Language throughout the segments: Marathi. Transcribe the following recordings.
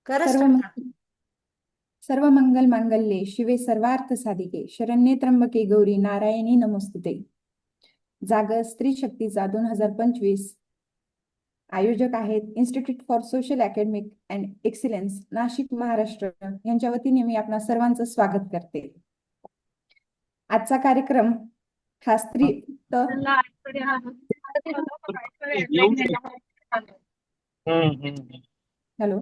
खरंच सर्व टाका. सर्व मंगल मांगल्ये शिवे सर्वार्थ साधिके शरण्ये त्र्यंबके गौरी नारायणी नमोस्तुते. जागर स्त्री शक्तीचा 2025 आयोजक आहेत institute for social academic and excellence Nashik Maharashtra यांच्या वतीने मी आपणा सर्वांचं स्वागत करते. आजचा कार्यक्रम हा स्त्री हॅलो.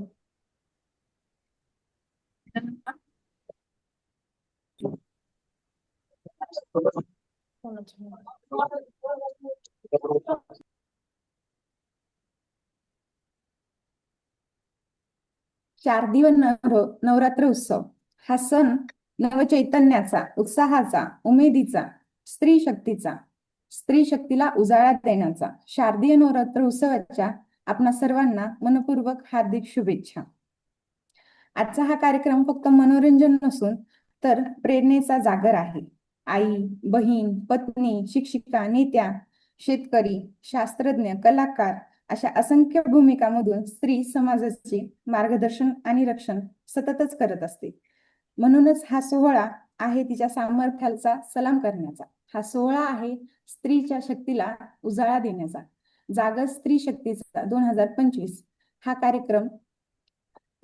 शारदीय नवरात्र उत्सव हा सण नवचैतन्याचा, उत्साहाचा, उमेदीचा, स्त्री शक्तीचा, स्त्री शक्तीला उजाळा देण्याचा शारदीय नवरात्र उत्सवाच्या आपणा सर्वांना मनपूर्वक हार्दिक शुभेच्छा. आजचा हा कार्यक्रम फक्त मनोरंजन नसून तर प्रेरणेचा जागर आहे. आई, बहीण, पत्नी, शिक्षिका, नेत्या, शेतकरी, शास्त्रज्ञ, कलाकार अशा असंख्य भूमिकांमधून स्त्री समाजाचे मार्गदर्शन आणि रक्षण सततच करत असते. म्हणूनच हा सोहळा आहे तिच्या सामर्थ्याचा सलाम करण्याचा. हा सोहळा आहे स्त्रीच्या शक्तीला उजाळा देण्याचा. जागर स्त्री शक्तीचा 2025 हा कार्यक्रम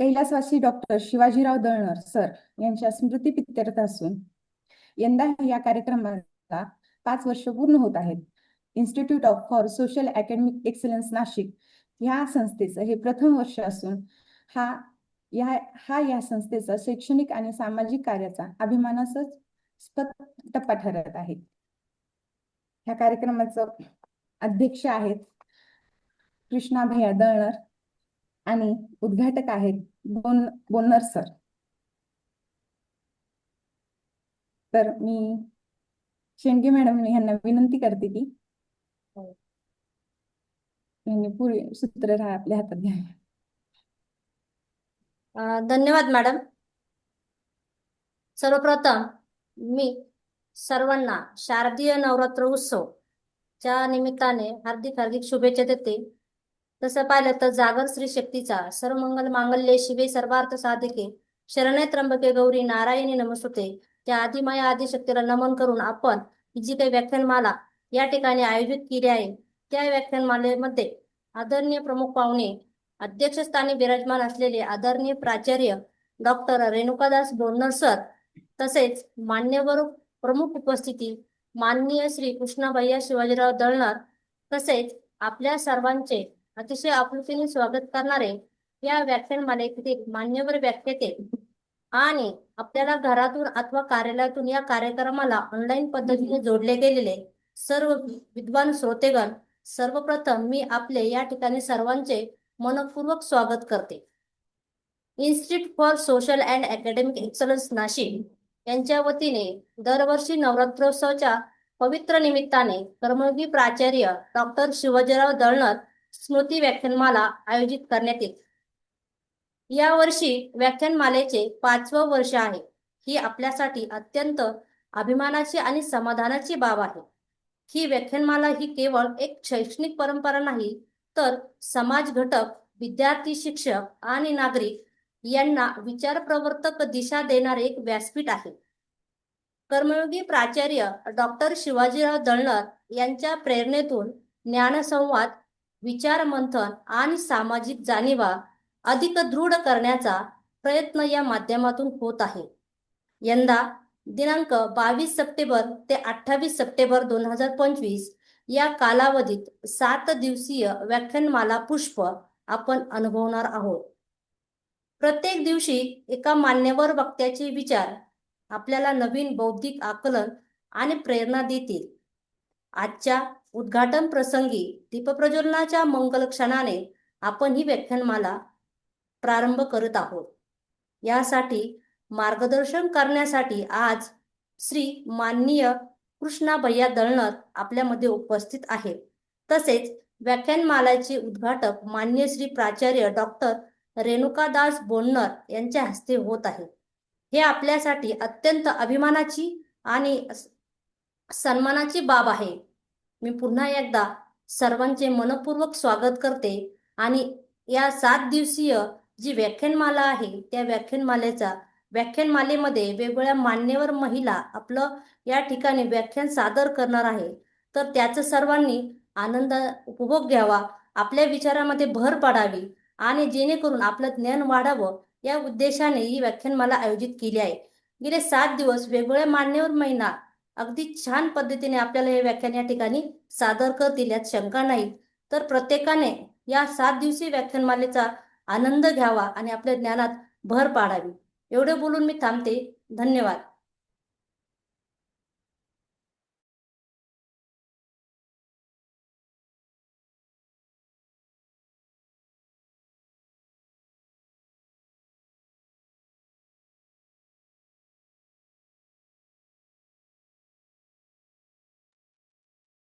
कैलासवासी डॉक्टर शिवाजीराव दळणर सर यांच्या स्मृतीप्रित्यर्थ असून यंदा या कार्यक्रमाला 5 वर्ष पूर्ण होत आहेत. Institute for social academic excellence Nashik या संस्थेचं हे प्रथम वर्ष असून या संस्थेचा शैक्षणिक आणि सामाजिक कार्याचा अभिमानास्पद टप्पा ठरत आहे. ह्या कार्यक्रमाचं अध्यक्ष आहेत कृष्णा भैया दळणर आणि उद्घाटक आहेत बोन्नर सर. तर मी शेंडगे मॅडम यांना विनंती करते की यांनी पुढे सूत्र आपल्या हातात घ्यावे. धन्यवाद मॅडम. सर्वप्रथम मी सर्वांना शारदीय नवरात्र उत्सव च्या निमित्ताने हार्दिक हार्दिक शुभेच्छा देते. तसं पाहिलं तर जागर स्त्री शक्तीचा सर्व मंगल मांगल्ये शिवे सर्वार्थ साधिके शरण्ये त्र्यंबके गौरी नारायणी नमोस्तुते त्या आदिमाया आदिशक्तीला नमन करून आपण ही जी काही व्याख्यानमाला या ठिकाणी आयोजित केली आहे त्या व्याख्यानमालेमध्ये आदरणीय प्रमुख पाहुणे अध्यक्षस्थानी विराजमान असलेले आदरणीय प्राचार्य डॉक्टर रेणुकादास बोरनर सर, तसेच मान्यवर प्रमुख उपस्थिती माननीय श्री कृष्णाभैया शिवाजीराव दळणर, तसेच आपल्या सर्वांचे अतिशय आपुलकीने स्वागत करणारे या व्याख्यानमालेतील मान्यवर व्याख्याते आणि आपल्याला घरातून अथवा कार्यालयातून या कार्यक्रमाला ऑनलाईन पद्धतीने जोडले गेलेले सर्व विद्वान श्रोतेगण, सर्वप्रथम मी आपले या ठिकाणी सर्वांचे मनपूर्वक स्वागत करते. Institute for social and academic excellence Nashik यांच्या वतीने दरवर्षी नवरात्रोत्सवाच्या पवित्र निमित्ताने कर्मयोगी प्राचार्य डॉक्टर शिवाजीराव दळणर स्मृती व्याख्यानमाला आयोजित करण्यात येते. या वर्षी व्याख्यानमालेचे 5वं वर्ष आहे. ही आपल्यासाठी अत्यंत अभिमानाची आणि समाधानाची बाब आहे. ही व्याख्यानमाला ही केवळ एक शैक्षणिक परंपरा नाही, तर समाज घटक, विद्यार्थी, शिक्षक आणि नागरिक यांना विचार प्रवर्तक दिशा देणारे एक व्यासपीठ आहे. कर्मयोगी प्राचार्य डॉक्टर शिवाजीराव दळणर यांच्या प्रेरणेतून ज्ञानसंवाद, विचार मंथन आणि सामाजिक जाणीवा अधिक दृढ करण्याचा प्रयत्न या माध्यमातून होत आहे. यंदा दिनांक 22 सप्टेंबर ते 28 सप्टेंबर 2025 या कालावधीत 7 दिवसीय व्याख्यानमाला पुष्प आपण अनुभवणार आहोत. प्रत्येक दिवशी एका मान्यवर वक्त्याचे विचार आपल्याला नवीन बौद्धिक आकलन आणि प्रेरणा देतील. आजच्या उद्घाटन प्रसंगी दीपप्रज्वलनाच्या मंगल क्षणाने आपण ही व्याख्यानमाला प्रारंभ करत आहोत. यासाठी मार्गदर्शन करण्यासाठी आज श्री माननीय कृष्णा भैया दळणर आपल्यामध्ये उपस्थित आहेत. तसेच व्याख्यानमालाचे उद्घाटक माननीय श्री प्राचार्य डॉक्टर रेणुकादास बोरनर यांच्या हस्ते होत आहे. हे आपल्यासाठी अत्यंत अभिमानाची आणि सन्मानाची बाब आहे. मी पुन्हा एकदा सर्वांचे मनपूर्वक स्वागत करते आणि या 7 दिवसीय जी व्याख्यानमाला आहे त्या व्याख्यानमालेमध्ये वेगवेगळ्या मान्यवर महिला आपलं या ठिकाणी व्याख्यान सादर करणार आहे. तर त्याचं सर्वांनी आनंद उपभोग घ्यावा, आपल्या विचारामध्ये भर पाडावी आणि जेणेकरून आपलं ज्ञान वाढावं या उद्देशाने ही व्याख्यानमाला आयोजित केली आहे. गेले 7 दिवस वेगवेगळ्या मान्यवर महिला अगदी छान पद्धतीने आपल्याला हे व्याख्यान या ठिकाणी सादर करतील यात शंका नाही. तर प्रत्येकाने या 7 दिवसीय व्याख्यानमालेचा आनंद घ्यावा आणि आपल्या ज्ञानात भर पाडावी. एवढे बोलून मी थांबते. धन्यवाद.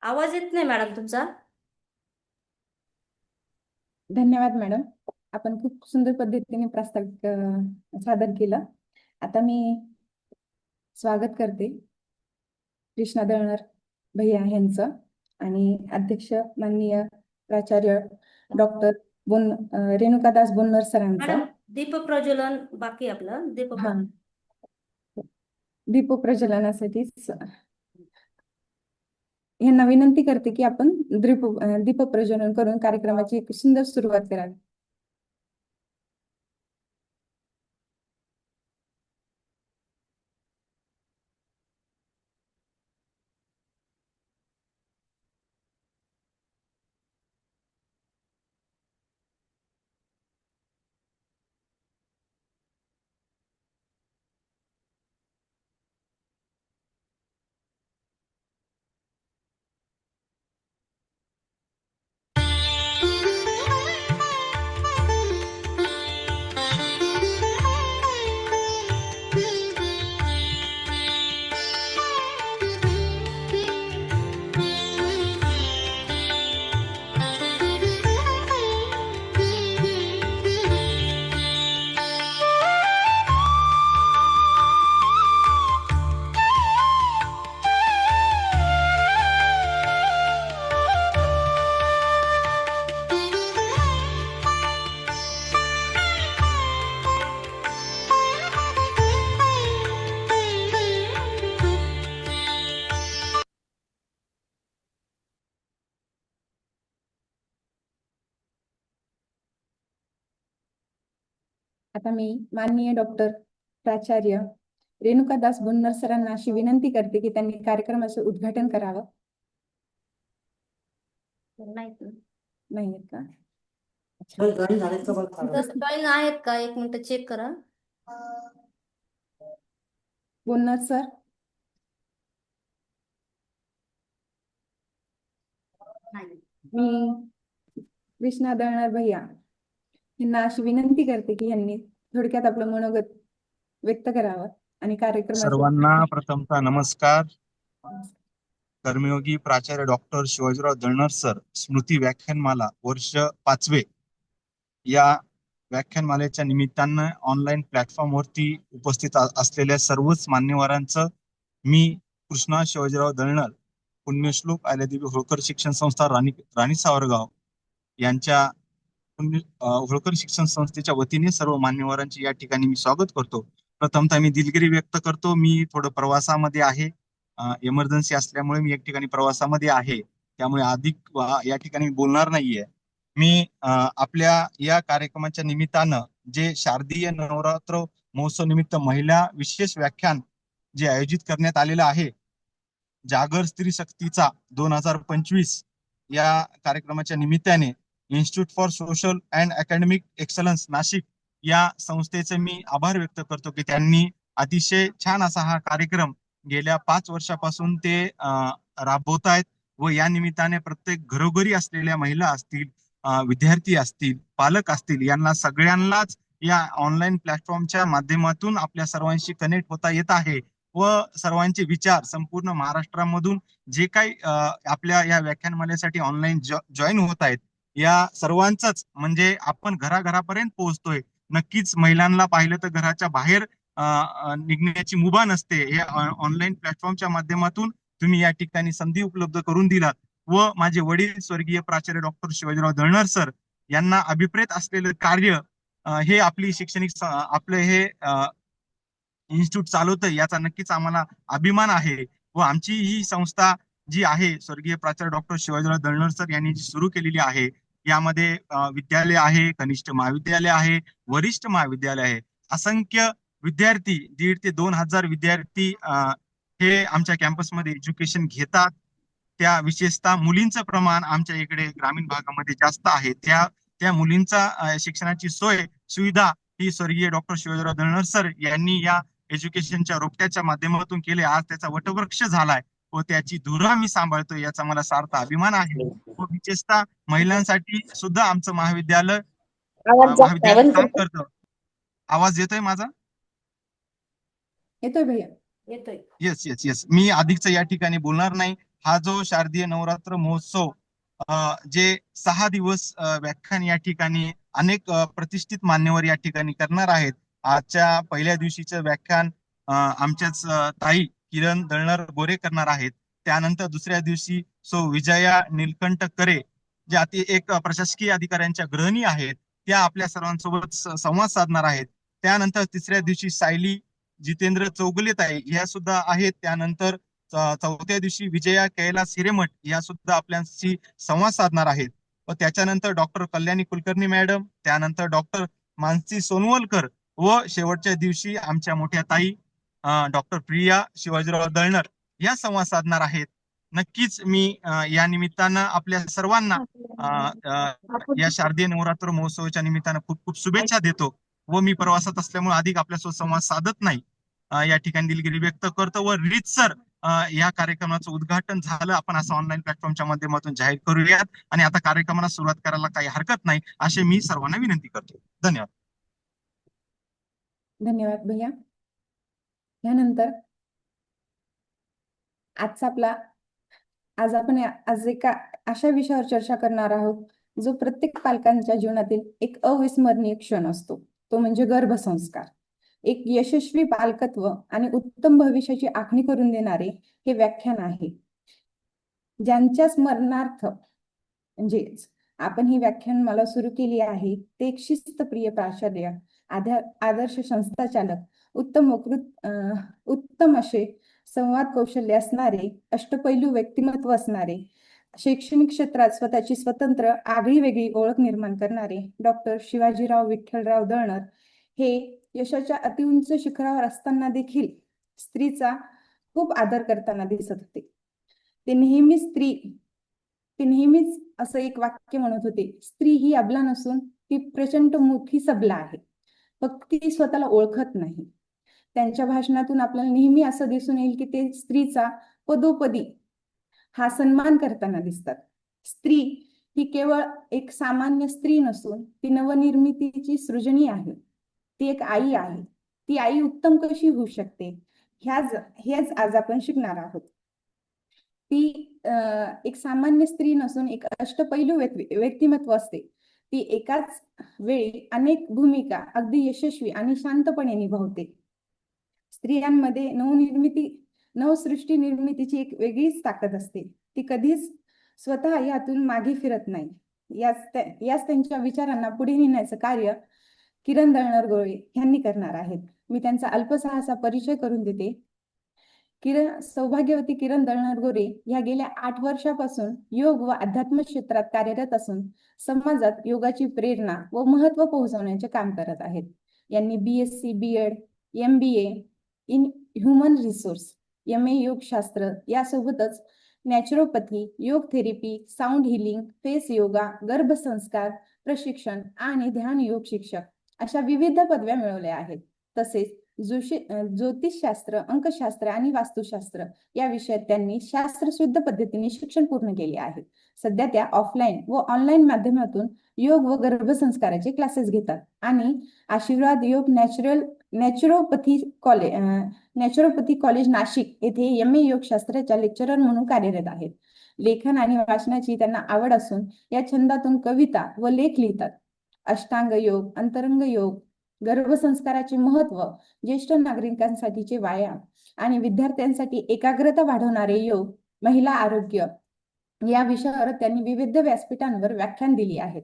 आवाज येत नाही मॅडम तुमचा. धन्यवाद मॅडम. आपण खूप सुंदर पद्धतीने प्रास्ताविक सादर केलं. आता मी स्वागत करते कृष्णा दळणार भैया यांचं आणि अध्यक्ष माननीय प्राचार्य डॉक्टर रेणुकादास बोन्नर सरांचं. मॅडम दीप प्रज्वलन बाकी आपलं हा, दीप प्रज्वलनासाठी यांना विनंती करते की आपण दीप प्रज्वलन करून कार्यक्रमाची एक सुंदर सुरुवात करावी. आता मी माननीय डॉक्टर प्राचार्य रेणुकादास बोन्नर सरांना अशी विनंती करते की त्यांनी कार्यक्रमाचं उद्घाटन करावं. नाही आहेत का? जॉईन आहेत का? एक मिनिट चेक करा. बोन्नर सर. मी कृष्णा दळणार भैया यांना अशी विनंती करते की यांनी थोडक्यात आपलं मनोगत व्यक्त करावं आणि कार्यक्रमाचं सर्वांना प्रथमतः नमस्कार. कर्मयोगी प्राचार्य डॉक्टर शिवाजीराव दळणार सर स्मृती व्याख्यानमाला वर्ष 5वे या व्याख्यानमालेच्या निमित्तानं ऑनलाईन प्लॅटफॉर्मवरती उपस्थित असलेल्या सर्वच मान्यवरांचं मी कृष्णा शिवाजीराव दळणार पुण्यश्लोक अहिल्यादेवी होळकर शिक्षण संस्था राणी सावरगाव यांच्या होळकर शिक्षण संस्थेच्या वतीने सर्व मान्यवरांचे या ठिकाणी मी स्वागत करतो. प्रथमतः मी दिलगिरी व्यक्त करतो. मी थोडं प्रवासामध्ये आहे, इमर्जन्सी असल्यामुळे मी एक ठिकाणी प्रवासामध्ये आहे, त्यामुळे अधिक या ठिकाणी बोलणार नाहीये. मी आपल्या या कार्यक्रमाच्या निमित्तानं जे शारदीय नवरात्र महोत्सव निमित्त महिला विशेष व्याख्यान जे आयोजित करण्यात आलेलं आहे, जागर स्त्री शक्तीचा 2025 या कार्यक्रमाच्या निमित्ताने institute for social and academic excellence Nashik या संस्थेचे मी आभार व्यक्त करतो की त्यांनी अतिशय छान असा हा कार्यक्रम गेल्या 5 वर्षापासून ते राबवतायत व या निमित्ताने प्रत्येक घरोघरी असलेल्या महिला असतील, विद्यार्थी असतील, पालक असतील, यांना सगळ्यांनाच या ऑनलाईन प्लॅटफॉर्मच्या माध्यमातून आपल्या सर्वांशी कनेक्ट होता येत आहे व सर्वांचे विचार संपूर्ण महाराष्ट्रामधून जे काही आपल्या या व्याख्यानमालेसाठी ऑनलाईन जॉईन होत आहेत या सर्वांचाच म्हणजे आपण घराघरापर्यंत पोहोचतोय. नक्कीच महिलांना पाहिलं तर घराच्या बाहेर निघण्याची मुभा नसते. या ऑनलाईन प्लॅटफॉर्मच्या माध्यमातून तुम्ही या ठिकाणी संधी उपलब्ध करून दिलात व माझे वडील स्वर्गीय प्राचार्य डॉक्टर शिवाजीराव दळणर सर यांना अभिप्रेत असलेलं कार्य हे आपली शैक्षणिक आपलं हे इन्स्टिट्यूट चालवतंय याचा नक्कीच आम्हाला अभिमान आहे व आमची ही संस्था जी आहे स्वर्गीय प्राचार्य डॉक्टर शिवाजीराव दळणर सर यांनी जी सुरू केलेली आहे यामध्ये विद्यालय आहे, कनिष्ठ महाविद्यालय आहे, वरिष्ठ महाविद्यालय आहे. असंख्य विद्यार्थी 1,500 ते 2,000 विद्यार्थी हे आमच्या कॅम्पसमध्ये एज्युकेशन घेतात. त्या विशेषतः मुलींचं प्रमाण आमच्या इकडे ग्रामीण भागामध्ये जास्त आहे. त्या मुलींचा शिक्षणाची सोय सुविधा ही स्वर्गीय डॉक्टर शिवाजीराव दळणर सर यांनी या एज्युकेशनच्या रोपट्याच्या माध्यमातून केले. आज त्याचा वटवृक्ष झालाय व त्याची धुरा मी सांभाळतोय याचा मला सार्थ अभिमान आहे. व विशेषतः महिलांसाठी सुद्धा आमचं महाविद्यालय काम करतं. आवाज येतोय माझा? येतोय भैया? येतोय. Yes yes yes. मी अधिकच या ठिकाणी बोलणार नाही. हा जो शारदीय नवरात्र महोत्सव जे 6 दिवस व्याख्यान या ठिकाणी अनेक प्रतिष्ठित मान्यवर या ठिकाणी करणार आहेत. आजच्या पहिल्या दिवशीचं व्याख्यान आमच्याच ताई किरण दळणर गोरे करणार आहेत. त्यानंतर दुसऱ्या दिवशी विजया नीलकंठ करे ज्या एक प्रशासकीय अधिकाऱ्यांच्या गृहिणी आहेत त्या आपल्या सर्वांसोबत संवाद साधणार आहेत. त्यानंतर तिसऱ्या दिवशी सायली जितेंद्र चौगुले ताई या सुद्धा आहेत. त्यानंतर चौथ्या दिवशी विजया कैलास हिरेमठ या सुद्धा आपल्याशी संवाद साधणार आहेत. व त्याच्यानंतर डॉक्टर कल्याणी कुलकर्णी मॅडम, त्यानंतर डॉक्टर मानसी सोनवलकर व शेवटच्या दिवशी आमच्या मोठ्या ताई डॉक्टर प्रिया शिवाजीराव दळणर या संवाद साधणार आहेत. नक्कीच मी या निमित्तानं आपल्या सर्वांना या शारदीय नवरात्र महोत्सवाच्या निमित्तानं खूप खूप शुभेच्छा देतो व मी प्रवासात असल्यामुळे अधिक आपल्यासोबत संवाद साधत नाही. या ठिकाणी दिलगिरी व्यक्त करतो व रीतसर या कार्यक्रमाचं उद्घाटन झालं आपण असं ऑनलाईन प्लॅटफॉर्मच्या माध्यमातून जाहीर करूयात आणि आता कार्यक्रमाला सुरुवात करायला काही हरकत नाही असे मी सर्वांना विनंती करतो. धन्यवाद. धन्यवाद भैया. यानंतर आज आपण एका अशा विषयावर चर्चा करणार आहोत जो प्रत्येक पालकांच्या जीवनातील एक अविस्मरणीय क्षण असतो, तो म्हणजे गर्भसंस्कार. एक यशस्वी पालकत्व आणि उत्तम भविष्याची आखणी करून देणारे हे व्याख्यान आहे. ज्यांच्या स्मरणार्थ म्हणजेच आपण ही व्याख्यानमाला सुरू केली आहे ते एक शिस्तप्रिय प्राचार्य, आदर्श संस्थाचालक, उत्तम असे संवाद कौशल्य असणारे, अष्टपैलू व्यक्तिमत्व असणारे, शैक्षणिक क्षेत्रात स्वतःची स्वतंत्र आगळी वेगळी ओळख निर्माण करणारे डॉक्टर शिवाजीराव विठ्ठलराव दळणर हे यशाच्या अतिउंच शिखरावर असताना देखील स्त्रीचा खूप आदर करताना दिसत होते. ते नेहमीच असं एक वाक्य म्हणत होते, स्त्री ही अबला नसून ती प्रचंड मोठी सबला आहे, फक्त ती स्वतःला ओळखत नाही. त्यांच्या भाषणातून आपल्याला नेहमी असं दिसून येईल की ते स्त्रीचा पदोपदी हा सन्मान करताना दिसतात. स्त्री ही केवळ एक सामान्य स्त्री नसून ती नवनिर्मितीची सृजनी आहे. ती एक आई आहे. ती आई उत्तम कशी होऊ शकते हेच आज आपण शिकणार आहोत. ती एक सामान्य स्त्री नसून एक अष्टपैलू व्यक्तिमत्व असते. ती एकाच वेळी अनेक भूमिका अगदी यशस्वी आणि शांतपणे निभावते. स्त्रियांमध्ये नवसृष्टी निर्मितीची एक वेगळीच ताकद असते. ती कधीच स्वतः यातून मागे फिरत नाही. याच त्यांच्या विचारांना पुढे नेण्याचं कार्य किरण दळणर गोरे यांनी करणार आहेत. मी त्यांचा अल्पसा परिचय करून देते. सौभाग्यवती किरण दळणर गोरे या गेल्या 8 वर्षापासून योग व अध्यात्म क्षेत्रात कार्यरत असून समाजात योगाची प्रेरणा व महत्त्व पोहोचवण्याचे काम करत आहेत. यांनी BSc BEd MBA in human resource MA योगशास्त्र यासोबतच naturopathy, yoga therapy, sound healing, face yoga, गर्भसंस्कार प्रशिक्षण आणि ध्यान योग शिक्षक अशा विविध पदव्या मिळवल्या आहेत. तसेच ज्योतिषशास्त्र, अंकशास्त्र आणि वास्तुशास्त्र या विषयात त्यांनी शास्त्रशुद्ध पद्धतीने शिक्षण पूर्ण केले आहे. सध्या त्या ऑफलाईन व ऑनलाईन माध्यमातून योग व गर्भसंस्काराचे क्लासेस घेतात आणि आशीर्वाद योग नॅचरोपॅथी कॉलेज नाशिक येथे MA योगशास्त्राच्या लेक्चरर म्हणून कार्यरत आहेत. लेखन आणि वाचनाची त्यांना आवड असून या छंदातून कविता व लेख लिहितात. अष्टांग योग, अंतरंग योग, गर्भसंस्काराचे महत्व, ज्येष्ठ नागरिकांसाठीचे व्यायाम आणि विद्यार्थ्यांसाठी एकाग्रता वाढवणारे योग, महिला आरोग्य या विषयावर त्यांनी विविध व्यासपीठांवर व्याख्यान दिली आहेत.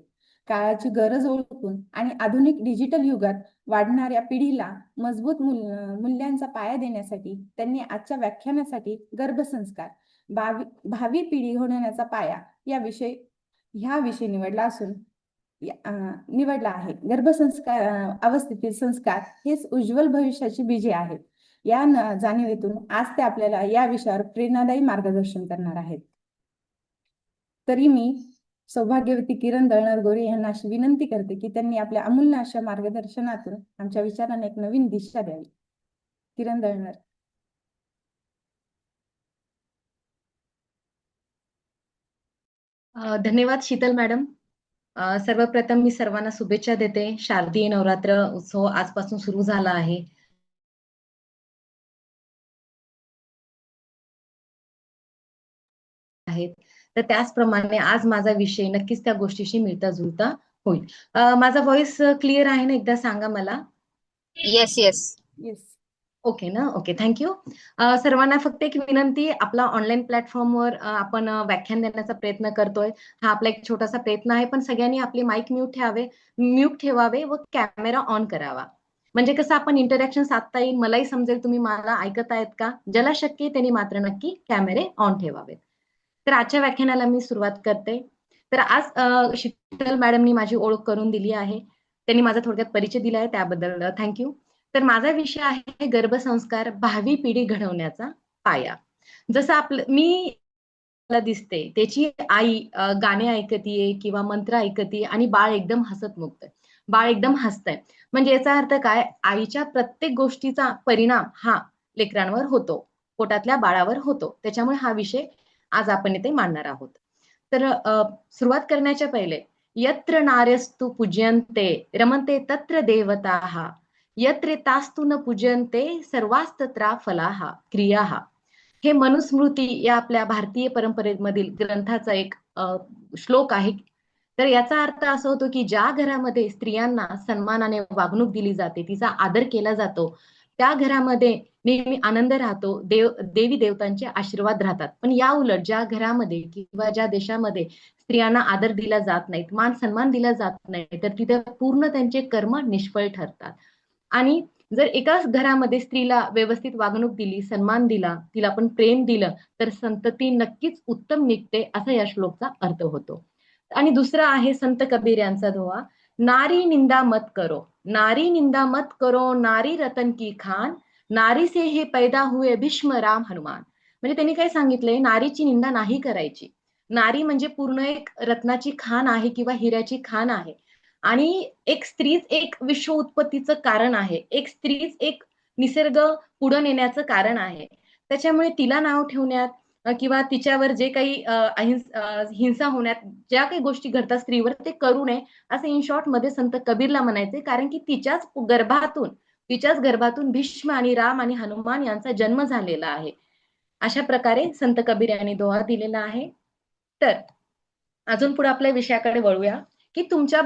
काळाची गरज ओळखून आणि आधुनिक डिजिटल युगात वाढणाऱ्या पिढीला मजबूत मूल्यांचा पाया देण्यासाठी त्यांनी आजच्या व्याख्यानासाठी गर्भसंस्कार भावी पिढी घडवण्याचा पाया ह्या विषय निवडला आहे. गर्भसंस्कार अवस्थेतील संस्कार हेच उज्ज्वल भविष्याची बीजे आहेत. या जाणीवेतून आज ते आपल्याला या विषयावर प्रेरणादायी मार्गदर्शन करणार आहेत. तरी मी सौभाग्यवती किरण दळणार गोरे यांना अशी विनंती करते की त्यांनी आपल्या अमूल्य अशा मार्गदर्शनातून आमच्या विचारांना एक नवीन दिशा द्यावी. किरण दळणार. धन्यवाद शीतल मॅडम. सर्वप्रथम मी सर्वांना शुभेच्छा देते. शारदीय नवरात्र उत्सव आजपासून सुरू झाला आहे. तर त्याचप्रमाणे आज माझा विषय नक्कीच त्या गोष्टीशी मिळता जुळता होईल. माझा व्हॉइस क्लिअर आहे ना? एकदा सांगा मला. Yes yes yes. ओके ना? Okay, thank you. सर्वांना फक्त एक विनंती, आपला ऑनलाईन प्लॅटफॉर्मवर आपण व्याख्यान देण्याचा प्रयत्न करतोय. हा आपला एक छोटासा प्रयत्न आहे, पण सगळ्यांनी आपले माईक म्यूट ठेवावे व कॅमेरा ऑन करावा. म्हणजे कसं आपण इंटरॅक्शन साधता येईल, मलाही समजेल तुम्ही मला ऐकत आहेत का. ज्याला शक्य आहे त्यांनी मात्र नक्की कॅमेरे ऑन ठेवावेत. तर आजच्या व्याख्यानाला मी सुरुवात करते. तर आज शीतल मॅडमनी माझी ओळख करून दिली आहे, त्यांनी माझा थोडक्यात परिचय दिला आहे, त्याबद्दल थँक्यू. तर माझा विषय आहे गर्भसंस्कार, भावी पिढी घडवण्याचा पाया. जसं मी दिसते त्याची आई गाणे ऐकतीये किंवा मंत्र ऐकतीये आणि बाळ एकदम हसत मुक्तय, बाळ एकदम हसतंय. म्हणजे याचा अर्थ काय, आईच्या प्रत्येक गोष्टीचा परिणाम हा लेकरांवर होतो, पोटातल्या बाळावर होतो. त्याच्यामुळे हा विषय आज आपण इथे मांडणार आहोत. तर सुरुवात करण्याच्या पहिले, यत्र नार्यस्तु पूज्यन्ते रमन्ते तत्र देवताः, यत्र तास्तु न पूज्यन्ते सर्वास्तत्रा फलाः क्रियाः. हे मनुस्मृती या आपल्या भारतीय परंपरेमधील ग्रंथाचा एक श्लोक आहे. तर याचा अर्थ असा होतो की ज्या घरामध्ये स्त्रियांना सन्मानाने वागणूक दिली जाते, तिचा आदर केला जातो, त्या घरामध्ये नेहमी आनंद राहतो, देवी देवतांचे आशीर्वाद राहतात. पण या उलट ज्या घरामध्ये किंवा ज्या देशामध्ये स्त्रियांना आदर दिला जात नाही, मान सन्मान दिला जात नाही, तर तिथे पूर्ण त्यांचे कर्म निष्फळ ठरतात. आणि जर एकाच घरामध्ये स्त्रीला व्यवस्थित वागणूक दिली, सन्मान दिला, तिला आपण प्रेम दिलं, तर संतती नक्कीच उत्तम निघते, असा या श्लोकचा अर्थ होतो. आणि दुसरा आहे संत कबीर यांचा दोहा, नारी निंदा मत करो, नारी निंदा मत करो, नारी रतन की खान, नारी से हे पैदा हुए भीष्म राम हनुमान. म्हणजे त्यांनी काय सांगितलंय, नारीची निंदा नाही करायची. नारी म्हणजे पूर्ण एक रत्नाची खान आहे किंवा हिऱ्याची खान आहे. आणि एक स्त्रीच एक विश्व उत्पत्तीचं कारण आहे, एक स्त्रीच एक निसर्ग पुढे नेण्याचं कारण आहे. त्याच्यामुळे तिला नाव ठेवण्यात किंवा तिच्यावर जे काही हिंसा होण्यात ज्या काही गोष्टी घडतात स्त्रीवर, ते करू नये असं इन शॉर्ट मध्ये संत कबीरला म्हणायचे. कारण की तिच्याच गर्भातून भीष्म आणि राम आणि हनुमान यांचा जन्म झालेला आहे. अशा प्रकारे संत कबीर यांनी दोहा दिलेला आहे. तर अजून पुढे आपल्या विषयाकडे वळूया की तुमच्या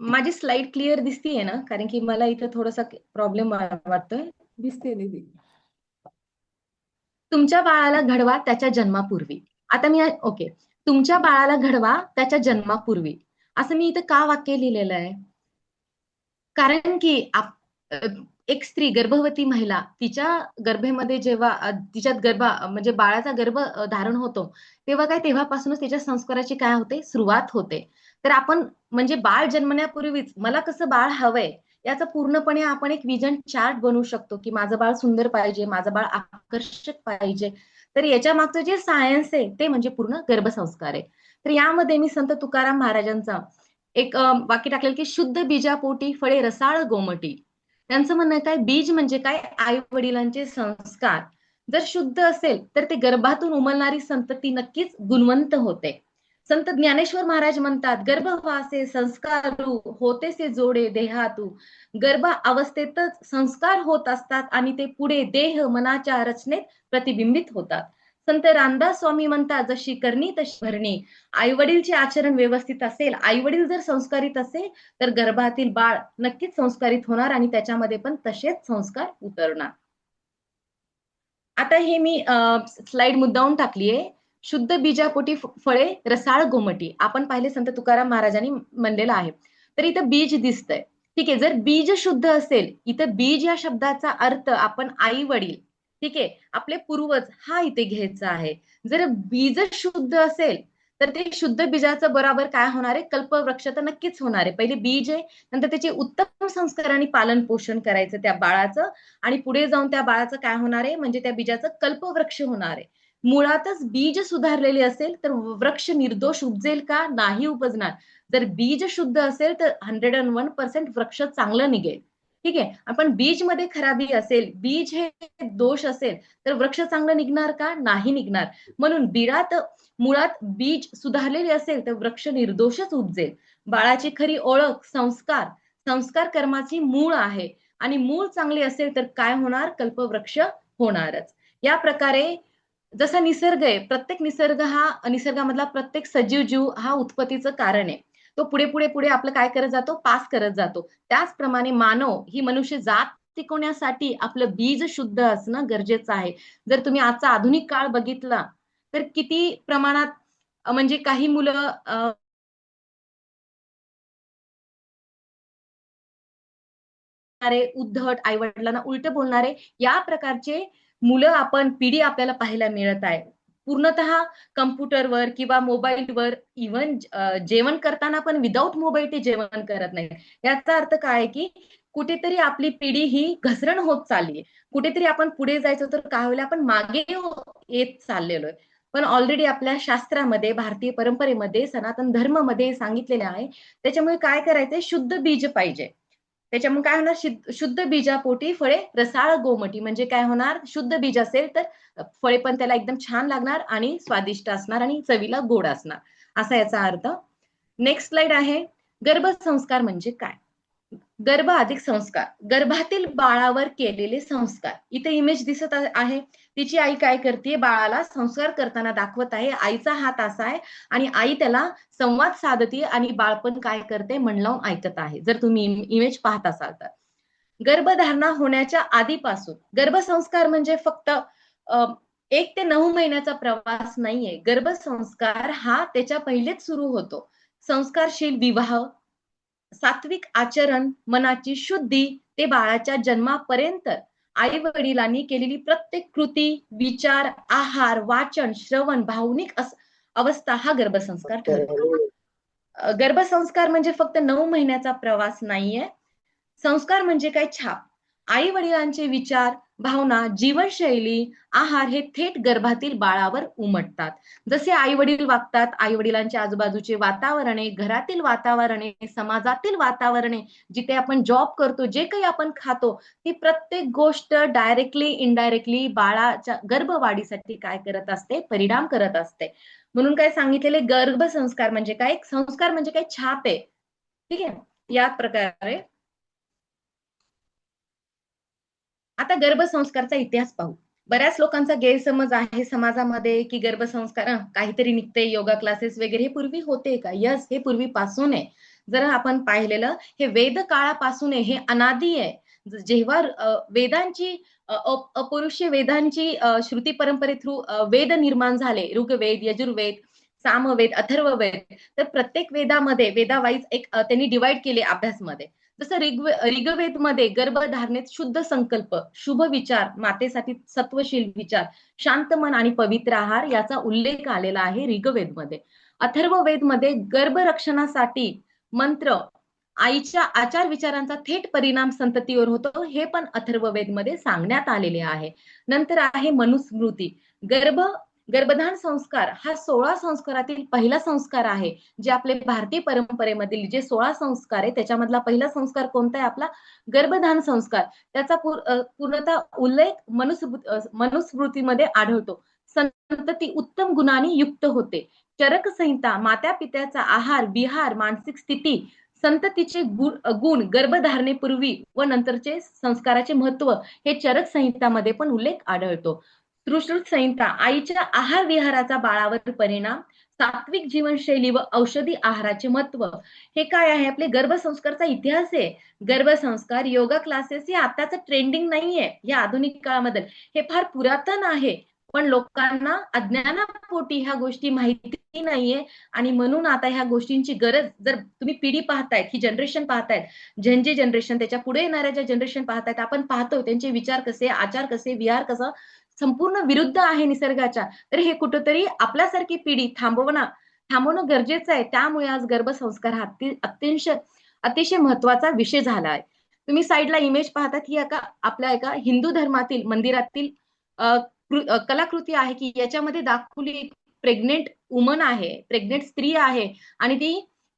माझी स्लाइड क्लिअर दिसतीये ना? कारण की मला इथं थोडासा प्रॉब्लेम वाटतोय. दिसते दीदी. तुमच्या बाळाला घडवा त्याच्या जन्मापूर्वी. आता मी ओके, तुमच्या बाळाला घडवा त्याच्या जन्मापूर्वी असं मी इथं का वाक्य लिहिलेलं आहे? कारण की एक स्त्री, गर्भवती महिला, तिच्या गर्भेमध्ये जेव्हा तिच्यात म्हणजे बाळाचा गर्भ धारण होतो, तेव्हापासूनच तिच्या संस्काराची काय होते, सुरुवात होते. तर आपण म्हणजे बाळ जन्मण्यापूर्वीच मला कसं बाळ हवंय याचा पूर्णपणे आपण एक विजन चार्ट बनवू शकतो की माझं बाळ सुंदर पाहिजे, माझं बाळ आकर्षक पाहिजे. तर याच्या मागचं जे सायन्स आहे ते म्हणजे पूर्ण गर्भसंस्कार आहे. तर यामध्ये मी संत तुकाराम महाराजांचा एक वाक्य टाकलेलं की शुद्ध बीजापोटी फळे रसाळ गोमटी. त्यांचं म्हणणं काय, बीज म्हणजे काय, आई वडिलांचे संस्कार जर शुद्ध असेल तर ते गर्भातून उमलणारी संतती नक्कीच गुणवंत होते. संत ज्ञानेश्वर महाराज म्हणतात, गर्भवासे संस्कारू होतेसे जोडे देहातू. गर्भ अवस्थेतच संस्कार होत असतात आणि ते पुढे देह मनाच्या रचनेत प्रतिबिंबित होतात. संत रामदास स्वामी म्हणतात, जशी करणी तशी भरणी. आई वडीलचे आचरण व्यवस्थित असेल, आई वडील जर संस्कारित असेल, तर गर्भातील बाळ नक्कीच संस्कारित होणार आणि त्याच्यामध्ये पण तसेच संस्कार उतरणार. आता हे मी स्लाइड मुद्दावून टाकलीये. शुद्ध बीजापोटी फळे रसाळ गोमटी. आपण पाहिले संत तुकाराम महाराजांनी म्हणलेलं आहे. तर इथं बीज दिसतंय. ठीक आहे, जर बीज शुद्ध असेल, इथं बीज या शब्दाचा अर्थ आपण आई वडील, ठीक आहे, आपले पूर्वज हा इथे घ्यायचा आहे. जर बीज शुद्ध असेल तर ते शुद्ध बीजाचं बरोबर काय होणार आहे, कल्पवृक्ष तर नक्कीच होणार आहे. पहिले बीज आहे, नंतर त्याचे उत्तम संस्कार आणि पालन पोषण करायचं त्या बाळाचं, आणि पुढे जाऊन त्या बाळाचं काय होणार आहे, म्हणजे त्या बीजाचं कल्पवृक्ष होणार आहे. मुळातच बीज सुधारलेले असेल तर वृक्ष निर्दोष उपजेल का, नाही उपजणार. जर बीज शुद्ध असेल तर 101% वृक्ष चांगलं निघेल. ठीक आहे, आपण बीज मध्ये खराबी असेल, बीज हे दोष असेल, तर वृक्ष चांगलं निघणार का, नाही निघणार. म्हणून मुळात बीज सुधारलेले असेल तर वृक्ष निर्दोषच उपजेल. बाळाची खरी ओळख संस्कार, संस्कार कर्माची मूळ आहे, आणि मूळ चांगले असेल तर काय होणार, कल्पवृक्ष होणारच. या प्रकारे जसा निसर्ग आहे, प्रत्येक निसर्गामधला प्रत्येक सजीव जीव हा उत्पत्तीचं कारण आहे. तो पुढे पुढे पुढे आपलं काय करत जातो, पास करत जातो. त्याचप्रमाणे मानव ही मनुष्य जात टिकवण्यासाठी आपलं बीज शुद्ध असणं गरजेचं आहे. जर तुम्ही आजचा आधुनिक काळ बघितला तर किती प्रमाणात म्हणजे काही मुलं उद्धट, आई वडिलांना उलट बोलणारे, या प्रकारचे मुलं आपण पिढी आपल्याला पाहायला मिळत आहे. पूर्णतः कम्प्युटरवर किंवा मोबाईलवर, इव्हन जेवण करताना पण विदाऊट मोबाईल ते जेवण करत नाही. याचा अर्थ काय आहे की कुठेतरी आपली पिढी ही घसरण होत चालली. कुठेतरी आपण पुढे जायचं तर काय होईल, आपण मागे येत चाललेलो आहे. पण ऑलरेडी आपल्या शास्त्रामध्ये, भारतीय परंपरेमध्ये, सनातन धर्ममध्ये सांगितलेले आहे. त्याच्यामुळे काय करायचंय, शुद्ध बीज पाहिजे. त्याच्यामुळे काय होणार, शुद्ध बीजापोटी फळे रसाळ गोमटी. म्हणजे काय होणार, शुद्ध बीज असेल तर फळे पण त्याला एकदम छान लागणार आणि स्वादिष्ट असणार आणि चवीला गोड असणार, असा याचा अर्थ. नेक्स्ट स्लाइड आहे, गर्भसंस्कार म्हणजे काय. गर्भ अधिक संस्कार, गर्भातील बाळावर केलेले संस्कार. इथे इमेज दिसत आहे, तिची आई काय करते, बाळाला संस्कार करताना दाखवत आहे. आईचा हात असा आहे आणि आई त्याला संवाद साधते आणि बाळपण काय करते, मन लावून ऐकत आहे. जर तुम्ही इमेज पाहत असाल तर गर्भधारणा होण्याच्या आधीपासून गर्भसंस्कार म्हणजे फक्त 1 ते 9 महिन्याचा प्रवास नाहीये. गर्भसंस्कार हा त्याच्या पहिलेच सुरू होतो. संस्कारशील विवाह, सात्विक आचरण, मनाची शुद्धी ते बाळाच्या जन्मापर्यंत आई वडिलांनी केलेली प्रत्येक कृती, विचार, आहार, वाचन, श्रवण, भावनिक अवस्था हा गर्भसंस्कार ठरतो. गर्भसंस्कार म्हणजे फक्त 9 महिन्याचा प्रवास नाहीये. संस्कार म्हणजे काय, छाप. आई वडिलांचे विचार, भावना, जीवनशैली, आहार हे थेट गर्भातील बाळावर उमटतात. जसे आई वडील वागतात, आई वडिलांच्या आजूबाजूचे वातावरण आहे, घरातील वातावरण आहे, समाजातील वातावरण आहे, जिथे आपण जॉब करतो, जे काही आपण खातो, ती प्रत्येक गोष्ट डायरेक्टली इनडायरेक्टली बाळाच्या गर्भवाढीसाठी काय करत असते, परिणाम करत असते. म्हणून काय सांगितलेले, गर्भसंस्कार म्हणजे काय, संस्कार म्हणजे काय, छाप आहे. ठीक आहे, या प्रकारे आता गर्भसंस्कारचा इतिहास पाहू. बऱ्याच लोकांचा गैरसमज आहे समाजामध्ये की गर्भसंस्कार काहीतरी निघते, योगा क्लासेस वगैरे. हे पूर्वी होते का? यस, हे पूर्वीपासून आहे. जर आपण पाहिलेलं, हे वेद काळापासून आहे, हे अनादी आहे. जेव्हा वेदांची अपौरुषीय वेदांची श्रुती परंपरे थ्रू वेद निर्माण झाले, ऋग्वेद, यजुर्वेद, सामवेद, अथर्ववेद, तर प्रत्येक वेदामध्ये वेदावाईज एक त्यांनी डिवाइड केले अभ्यासमध्ये. जसं ऋग्वेद मध्ये गर्भधारणेत शुद्ध संकल्प, शुभ विचार, मातेसाठी सत्वशील विचार, शांत मन आणि पवित्र आहार याचा उल्लेख आलेला आहे ऋग्वेद मध्ये. अथर्ववेद मध्ये गर्भरक्षणासाठी मंत्र, आईच्या आचार विचारांचा थेट परिणाम संततीवर होतो, हे पण अथर्ववेद मध्ये सांगण्यात आलेले आहे. नंतर आहे मनुस्मृती. गर्भधान संस्कार हा 16 संस्कारातील पहिला संस्कार आहे. जे आपले भारतीय परंपरेमधील जे 16 संस्कार आहे त्याच्यामधला पहिला संस्कार कोणता आहे, आपला गर्भधान संस्कार. त्याचा पूर्णतः उल्लेख मनुस्मृतीमध्ये आढळतो. संतती उत्तम गुणांनी युक्त होते. चरक संहिता, माता पित्याचा आहार विहार, मानसिक स्थिती, संततीचे गुण, गर्भधारणेपूर्वी व नंतरचे संस्काराचे महत्व हे चरक संहितामध्ये पण उल्लेख आढळतो. सुश्रुत संहिता, आईच्या आहार विहाराचा बाळावर परिणाम, सात्विक जीवनशैली व औषधी आहाराचे महत्व. हे काय आहे? आपले गर्भसंस्कारचा इतिहास आहे. गर्भसंस्कार, योगा क्लासेस हे आताच ट्रेंडिंग नाहीये या आधुनिक काळामध्ये. हे फार पुरातन आहे, पण लोकांना अज्ञानापोटी ह्या गोष्टी माहिती नाहीये आणि म्हणून आता ह्या गोष्टींची गरज, जर तुम्ही पिढी पाहतायत, ही जनरेशन पाहतायत, झेनजी जनरेशन, त्याच्या पुढे येणाऱ्या ज्या जनरेशन पाहतायत, आपण पाहतो त्यांचे विचार कसे, आचार कसे, विहार कसं संपूर्ण विरुद्ध आहे निसर्गाच्या. तर हे कुठंतरी आपल्यासारखी पिढी थांबवणं गरजेचं आहे. त्यामुळे आज गर्भसंस्कार हा अतिशय महत्वाचा विषय झाला आहे. तुम्ही साईडला इमेज पाहतात, ही आपल्या एका हिंदू धर्मातील मंदिरातील कलाकृती आहे, की याच्यामध्ये दाखवली प्रेग्नेंट वुमन आहे, प्रेग्नेंट स्त्री आहे आणि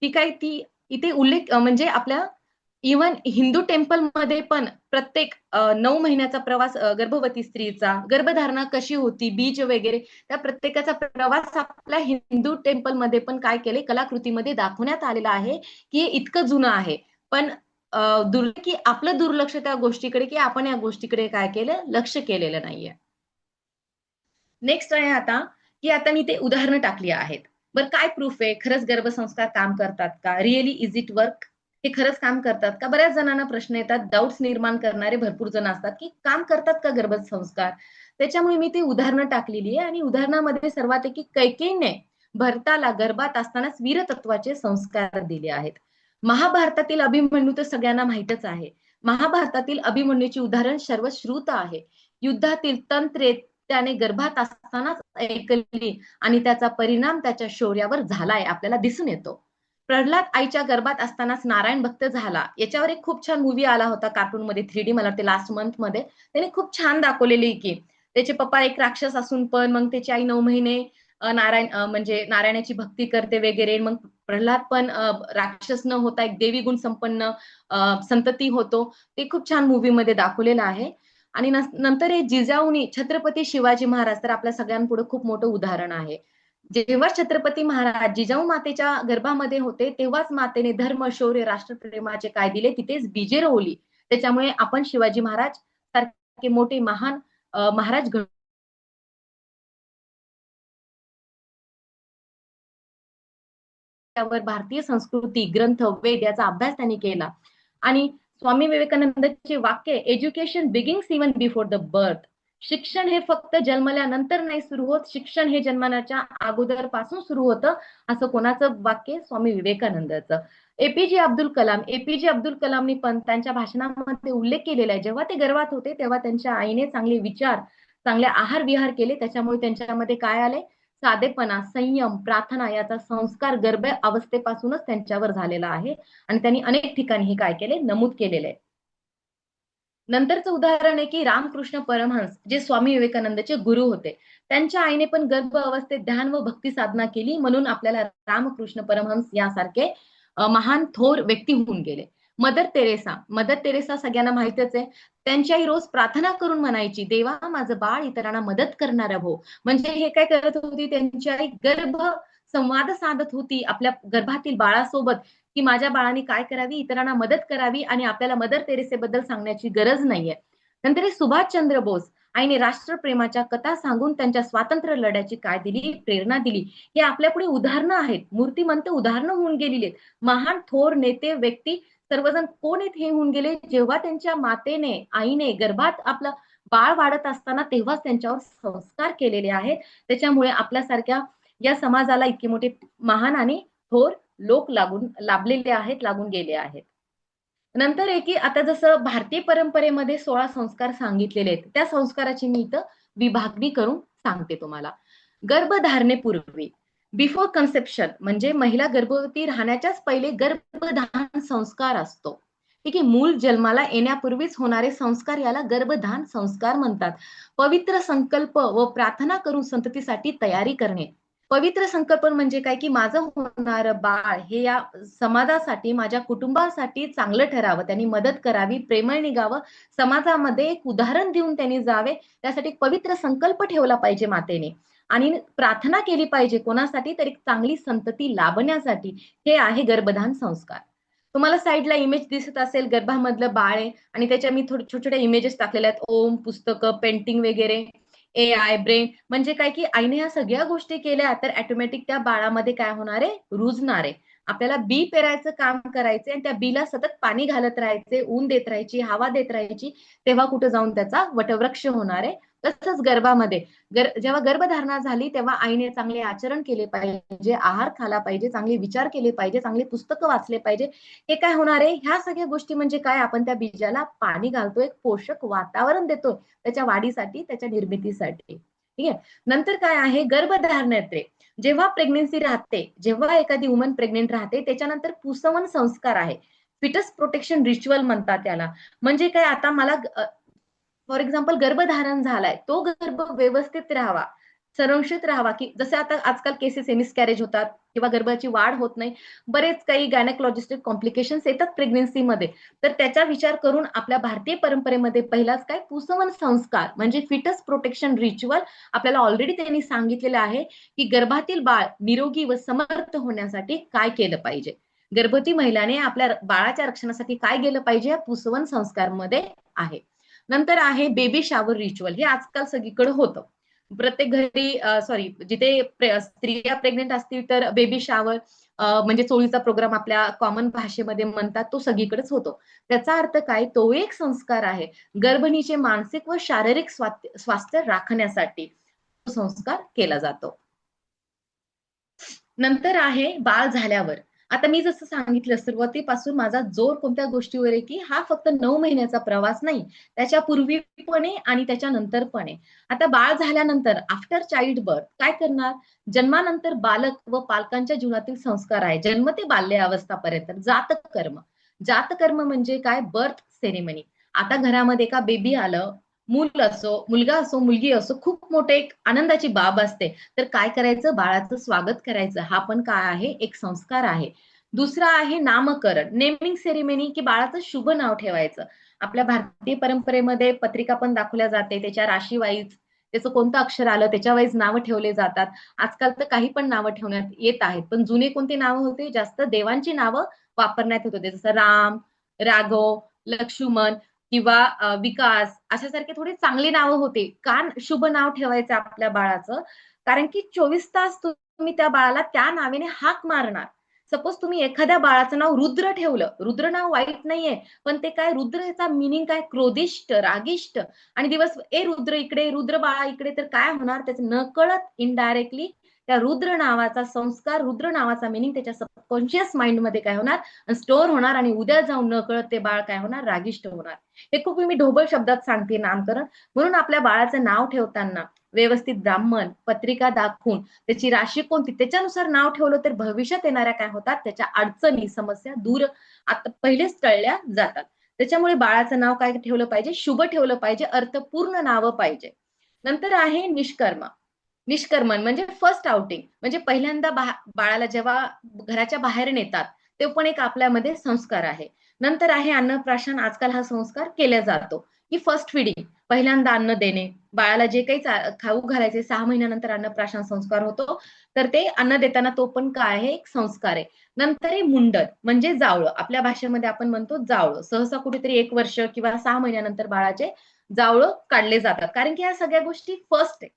ती इथे उल्लेख म्हणजे आपल्या इव्हन हिंदू टेम्पल मध्ये पण प्रत्येक 9 महिन्याचा प्रवास गर्भवती स्त्रीचा, गर्भधारणा कशी होती, बीज वगैरे, त्या प्रत्येकाचा प्रवास आपल्या हिंदू टेम्पल मध्ये पण काय केले, कलाकृतीमध्ये दाखवण्यात आलेला आहे, की हे इतकं जुनं आहे. पण की आपलं दुर्लक्ष त्या गोष्टीकडे, की आपण या गोष्टीकडे काय केलं, लक्ष केलेलं नाहीये. नेक्स्ट आहे आता, की आता मी ते उदाहरणं टाकली आहेत. बरं, काय प्रूफ आहे? खरंच गर्भसंस्कार काम करतात का? Really is it work? हे खरंच काम करतात का? बऱ्याच जणांना प्रश्न येतात, डाऊट्स निर्माण करणारे भरपूर जण असतात, की काम करतात का गर्भसंस्कार? त्याच्यामुळे मी ती उदाहरणं टाकलेली आहे आणि उदाहरणामध्ये सर्वात एक, की कैकेयीने भरताला गर्भात असतानाच वीरतत्वाचे संस्कार दिले आहेत. महाभारतातील अभिमन्यू तर सगळ्यांना माहितच आहे. महाभारतातील अभिमन्यूचे उदाहरण सर्वश्रुत आहे. युद्धातील तंत्रे त्याने गर्भात असतानाच ऐकली आणि त्याचा परिणाम त्याच्या शौर्यावर झालाय, आपल्याला दिसून येतो. प्रल्हाद आईच्या गर्भात असतानाच नारायण भक्त झाला. याच्यावर एक खूप छान मूवी आला होता कार्टून मध्ये, 3D, मला वाटते लास्ट मंथ मध्ये. त्याने खूप छान दाखवलेली, की त्याचे पप्पा एक राक्षस असून पण मग त्याची आई 9 महिने म्हणजे नारायणाची भक्ती करते वगैरे. मग प्रल्हाद पण राक्षस न होता एक देवी गुण संपन्न संतती होतो. ते खूप छान मूवी मध्ये दाखवलेलं आहे. आणि नंतर हे जिजाऊनी छत्रपती शिवाजी महाराज तर आपल्या सगळ्यांपुढे खूप मोठं उदाहरण आहे. जेव्हा छत्रपती महाराज जिजाऊ मातेच्या गर्भामध्ये होते, तेव्हाच मातेने धर्म, शौर्य, राष्ट्रप्रेमाचे काय दिले, तिथेच बीजे रोवली. त्याच्यामुळे आपण शिवाजी महाराज सारखे मोठे महान महाराज त्यावर भारतीय संस्कृती, ग्रंथ, वेद याचा अभ्यास त्यांनी केला. आणि स्वामी विवेकानंदांचे वाक्य, education begins even before the birth. शिक्षण हे फक्त जन्मल्यानंतर नाही सुरू होत, शिक्षण हे जन्मण्याच्या अगोदर पासून सुरू होतं. असं कोणाचं वाक्य? स्वामी विवेकानंदाचं. एपीजे अब्दुल कलामनी पण त्यांच्या भाषणामध्ये उल्लेख केलेला आहे, जेव्हा ते गर्भात होते तेव्हा त्यांच्या आईने चांगले विचार, चांगले आहार विहार केले, त्याच्यामुळे त्यांच्यामध्ये काय आले, साधेपणा, संयम, प्रार्थना याचा संस्कार गर्भ अवस्थेपासूनच त्यांच्यावर झालेला आहे आणि त्यांनी अनेक ठिकाणी हे काय केले, नमूद केलेले आहे. नंतरचं उदाहरण आहे, की रामकृष्ण परमहंस, जे स्वामी विवेकानंदचे गुरु होते, त्यांच्या आईने पण गर्भ अवस्थेत ध्यान व भक्ती साधना केली, म्हणून आपल्याला रामकृष्ण परमहंस यासारखे महान थोर व्यक्ती होऊन गेले. मदर तेरेसा सगळ्यांना माहितच आहे. त्यांची आई रोज प्रार्थना करून म्हणायची, देवा माझं बाळ इतरांना मदत करणारा हो. म्हणजे हे काय करत होती, त्यांची आई गर्भ संवाद साधत होती आपल्या गर्भातील बाळासोबत, की माझ्या बाळाने काय करावी, इतरांना मदत करावी आणि आपल्याला मदर तेरेसेबद्दल सांगण्याची गरज नाहीये. नंतर सुभाषचंद्र बोस, आईने राष्ट्रप्रेमाच्या कथा सांगून त्यांच्या स्वातंत्र्य लढ्याची काय दिली, प्रेरणा दिली. हे आपल्या पुढे उदाहरणं आहेत, मूर्तिमंत उदाहरणं होऊन गेलेली आहेत. महान थोर नेते, व्यक्ती सर्वजण कोण आहेत हे होऊन गेले, जेव्हा त्यांच्या मातेने, आईने गर्भात आपलं बाळ वाढत असताना तेव्हाच त्यांच्यावर संस्कार केलेले आहेत. त्याच्यामुळे आपल्यासारख्या या समाजाला इतके मोठे महान आणि थोर लोक लाभलेले आहेत, लागून गेले आहेत. नंतर आहे, की आता जसं भारतीय परंपरेमध्ये 16 संस्कार सांगितलेले आहेत, त्या संस्काराची मी इथं विभागणी करून सांगते तुम्हाला. गर्भधारणेपूर्वी, बिफोर कन्सेप्शन, म्हणजे महिला गर्भवती राहण्याच्याच पहिले गर्भधान संस्कार असतो. ठीक आहे, मूल जन्माला येण्यापूर्वीच होणारे संस्कार याला गर्भधान संस्कार म्हणतात. पवित्र संकल्प व प्रार्थना करून संततीसाठी तयारी करणे. पवित्र संकल्पन म्हणजे काय, की माझं होणारं बाळ हे या समाजासाठी, माझ्या कुटुंबासाठी चांगलं ठरावं, त्यांनी मदत करावी, प्रेमळ निघावं, समाजामध्ये एक उदाहरण देऊन त्यांनी जावे, त्यासाठी एक पवित्र संकल्प ठेवला पाहिजे मातेने आणि प्रार्थना केली पाहिजे. कोणासाठी? तर एक चांगली संतती लाभण्यासाठी. हे आहे गर्भधान संस्कार. तुम्हाला साईडला इमेज दिसत असेल, गर्भामधलं बाळ आहे आणि त्याच्या मी थोडे छोटे छोटे इमेजेस टाकलेले आहेत, ओम, पुस्तकं, पेंटिंग वगैरे. AI ब्रेन, म्हणजे काय की आईने ह्या सगळ्या गोष्टी केल्या तर ऑटोमॅटिक त्या बाळामध्ये काय होणार आहे, रुजणार आहे. आपल्याला बी पेरायचं काम करायचे आणि त्या बीला सतत पाणी घालत राहायचे, ऊन देत राहायची, हवा देत राहायची, तेव्हा कुठे जाऊन त्याचा वटवृक्ष होणार आहे. तसंच गर्भामध्ये जेव्हा गर्भधारणा झाली तेव्हा आईने चांगले आचरण केले पाहिजे, आहार खाला पाहिजे, चांगले विचार केले पाहिजे, चांगली पुस्तकं वाचले पाहिजे. हे काय होणार आहे, ह्या सगळ्या गोष्टी म्हणजे काय, आपण त्या बीजाला पाणी घालतोय, पोषक वातावरण देतोय त्याच्या वाढीसाठी, त्याच्या निर्मितीसाठी. ठीक आहे. नंतर काय आहे, गर्भधारणेत जेव्हा प्रेग्नेन्सी राहते, जेव्हा एखादी वुमन प्रेग्नेंट राहते, त्याच्यानंतर पुसवन संस्कार आहे. फिटस प्रोटेक्शन रिच्युअल म्हणतात त्याला. म्हणजे काय, आता मला फॉर एक्झाम्पल गर्भधारण झालाय, तो गर्भ व्यवस्थित राहावा, संरक्षित राहावा, की जसे आता आजकाल केसेस मिसकॅरेज होतात किंवा गर्भाची वाढ होत नाही, बरेच काही गायनेकोलॉजिस्टिक कॉम्प्लिकेशन्स येतात प्रेग्नेन्सीमध्ये. तर त्याचा विचार करून आपल्या भारतीय परंपरेमध्ये पहिलाच काय, पुसवन संस्कार म्हणजे फिटस प्रोटेक्शन रिच्युअल आपल्याला ऑलरेडी त्यांनी सांगितलेलं आहे, की गर्भातील बाळ निरोगी व समर्थ होण्यासाठी काय केलं पाहिजे. गर्भवती महिलाने आपल्या बाळाच्या रक्षणासाठी काय केलं पाहिजे, या पुसवन संस्कारमध्ये आहे. नंतर आहे बेबी शावर रिच्युअल. हे आजकाल सगळीकडे होतं. प्रत्येक घरी सॉरी जिथे स्त्रिया प्रेग्नेंट असतील तर बेबी शावर म्हणजे चोळीचा प्रोग्राम आपल्या कॉमन भाषेमध्ये म्हणतात, तो सगळीकडेच होतो. त्याचा अर्थ काय, तो एक संस्कार आहे गर्भिणीचे मानसिक व शारीरिक स्वास्थ्य राखण्यासाठी तो संस्कार केला जातो. नंतर आहे बाळ झाल्यावर. आता मी जसं सांगितलं, सुरुवातीपासून माझा जोर कोणत्या गोष्टीवर आहे, की हा फक्त 9 महिन्याचा प्रवास नाही, त्याच्या पूर्वी पण आहे आणि त्याच्यानंतर पण आहे. आता बाळ झाल्यानंतर आफ्टर चाइल्ड बर्थ काय करणार, जन्मानंतर बालक व पालकांच्या जीवनातील संस्कार आहे, जन्म ते बाल्य अवस्थापर्यंत जातकर्म. जातकर्म म्हणजे काय, बर्थ सेरेमनी. आता घरामध्ये का बेबी आलं, मूल असो, मुलगा असो, मुलगी असो, खूप मोठे एक आनंदाची बाब असते. तर काय करायचं, बाळाचं स्वागत करायचं. हा पण काय आहे, एक संस्कार आहे. दुसरा आहे नामकरण, नेमिंग सेरेमनी, की बाळाचं शुभ नाव ठेवायचं. आपल्या भारतीय परंपरेमध्ये पत्रिका पण दाखवल्या जाते, त्याच्या राशी वाईज त्याचं कोणतं अक्षर आलं त्याच्या वाईज नावं ठेवले जातात. आजकाल तर काही पण नावं ठेवण्यात येत आहेत, पण जुने कोणती नावं होते, जास्त देवांची नावं वापरण्यात येत होते, जसं राम, राघव, लक्ष्मण किंवा विकास अशासारखे थोडी चांगली नावं होती. का शुभ नाव ठेवायचं आपल्या बाळाचं, कारण की 24 तास तुम्ही त्या बाळाला त्या नावाने हाक मारणार. सपोज तुम्ही एखाद्या बाळाचं नाव रुद्र ठेवलं, रुद्र नाव वाईट नाहीये, पण ते काय, रुद्र याचा मिनिंग काय, क्रोधिष्ट, रागिष्ट. आणि दिवस ए रुद्र इकडे, रुद्र बाळा इकडे, तर काय होणार, त्याचं नकळत इनडायरेक्टली त्या रुद्र नावाचा संस्कार, रुद्र नावाचा मिनिंग त्याच्या सबकॉन्शियस माइंड मध्ये काय होणार, स्टोअर होणार आणि उद्या जाऊन नकळत ते बाळ काय होणार, रागिष्ट होणार. हे खूप मी ढोबळ शब्दात सांगते नामकरण. म्हणून आपल्या बाळाचं नाव ठेवताना व्यवस्थित ब्राह्मण पत्रिका दाखवून त्याची राशी कोणती त्याच्यानुसार नाव ठेवलं तर भविष्यात येणाऱ्या काय होतात, त्याच्या अडचणी समस्या दूर आता पहिलेच टळल्या जातात. त्याच्यामुळे बाळाचं नाव काय ठेवलं पाहिजे, शुभ ठेवलं पाहिजे, अर्थपूर्ण नावं पाहिजे. नंतर आहे निष्कर्म. निष्कर्मण म्हणजे फर्स्ट आउटिंग, म्हणजे पहिल्यांदा बाळाला जेव्हा घराच्या बाहेर नेतात, ते पण एक आपल्यामध्ये संस्कार आहे. नंतर आहे अन्नप्राशन. आजकाल हा संस्कार केला जातो, की फर्स्ट फीडिंग, पहिल्यांदा अन्न देणे, बाळाला जे काही खाऊ घालायचे, 6 महिन्यानंतर अन्नप्राशन संस्कार होतो, तर ते अन्न देताना तो पण काय आहे, एक संस्कार आहे. नंतर आहे मुंडन म्हणजे जावळं. आपल्या भाषेमध्ये आपण म्हणतो जावळं. सहसा कुठेतरी 1 वर्ष किंवा 6 महिन्यानंतर बाळाचे जावळं काढले जातात, कारण की ह्या सगळ्या गोष्टी फर्स्ट आहे,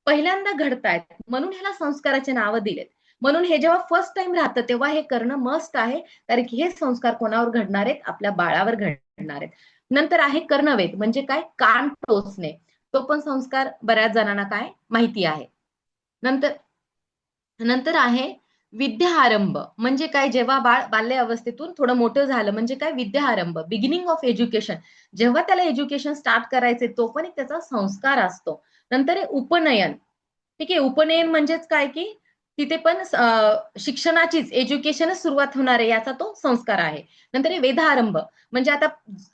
पहिल्यांदा घडतायत, म्हणून ह्याला संस्काराचे नावं दिलेत. म्हणून हे जेव्हा फर्स्ट टाइम राहतं तेव्हा हे करणं मस्ट आहे, कारण की हे संस्कार कोणावर घडणार आहेत, आपल्या बाळावर घडणार आहेत. नंतर आहे कर्णवेध म्हणजे काय, कान टोचणे. तो पण संस्कार बऱ्याच जणांना काय माहिती आहे. नंतर नंतर आहे विद्याआरंभ म्हणजे काय, जेव्हा बाळ बाल्य अवस्थेतून थोडं मोठं झालं म्हणजे काय, विद्याआरंभ, बिगिनिंग ऑफ एज्युकेशन. जेव्हा त्याला एज्युकेशन स्टार्ट करायचे तो पण एक त्याचा संस्कार असतो. नंतर आहे उपनयन. ठीक आहे, उपनयन म्हणजेच काय, की तिथे पण शिक्षणाचीच एज्युकेशनच सुरुवात होणार आहे, याचा तो संस्कार आहे. नंतर हे वेदारंभ म्हणजे आता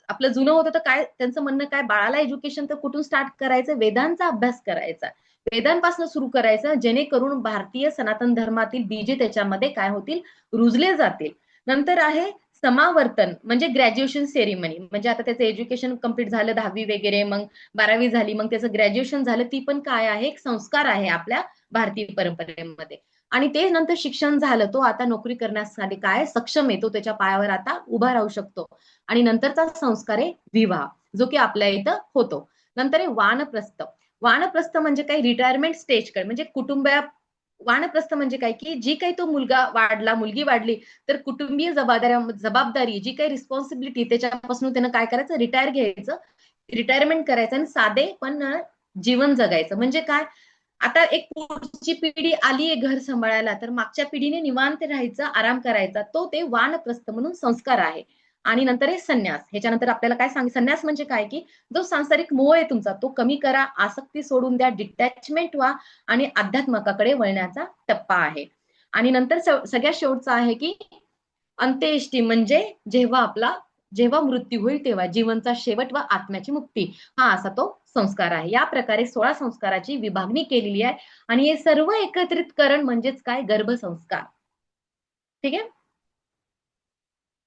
आपलं जुनं होतं तर काय, त्यांचं म्हणणं काय, बाळाला एज्युकेशन तर कुठून स्टार्ट करायचं, वेदांचा अभ्यास करायचा, वेदांपासून सुरू करायचं, जेणेकरून भारतीय सनातन धर्मातील बीजे त्याच्यामध्ये काय होतील, रुजले जातील. नंतर आहे समावर्तन म्हणजे ग्रॅज्युएशन सेरेमनी. म्हणजे आता त्याचं एज्युकेशन कंप्लीट झालं 10वी वगैरे, मग 12वी झाली, मग त्याचं ग्रॅज्युएशन झालं, ती पण काय आहे, एक संस्कार आहे आपल्या भारतीय परंपरेमध्ये. आणि ते नंतर शिक्षण झालं, तो आता नोकरी करण्यासाठी काय सक्षम आहे, तो त्याच्या पायावर आता उभा राहू शकतो. आणि नंतरचा संस्कार आहे विवाह, जो की आपल्या इथं होतो. नंतर आहे वानप्रस्थ. वानप्रस्थ म्हणजे काय, रिटायरमेंट स्टेजकडे, म्हणजे वानप्रस्थ म्हणजे काय, की जी काही तो मुलगा वाढला, मुलगी वाढली, तर कुटुंबीय जबाबदारी, जी काही रिस्पॉन्सिबिलिटी, त्याच्यापासून त्यानं काय करायचं, रिटायर घ्यायचं, रिटायरमेंट करायचं आणि साधे पण जीवन जगायचं. म्हणजे काय, आता एक पुढची पिढी आली आहे घर सांभाळायला, तर मागच्या पिढीने निवांत राहायचं, आराम करायचा, तो ते वानप्रस्थ म्हणून संस्कार आहे. आणि नंतर आहे संन्यास. ह्याच्यानंतर आपल्याला काय संन्यास म्हणजे काय, की जो सांसारिक मोह आहे तुमचा तो कमी करा, आसक्ती सोडून द्या, डिटॅचमेंट व्हा आणि अध्यात्माकडे वळण्याचा टप्पा आहे. आणि नंतर सगळ्यात शेवटचा आहे की अंत्येष्टी, म्हणजे जेव्हा मृत्यू होईल तेव्हा जीवनचा शेवट व आत्म्याची मुक्ती, हा असा तो संस्कार आहे. या प्रकारे 16 संस्काराची विभागणी केलेली आहे आणि हे सर्व एकत्रितकरण म्हणजेच काय, गर्भसंस्कार. ठीक आहे.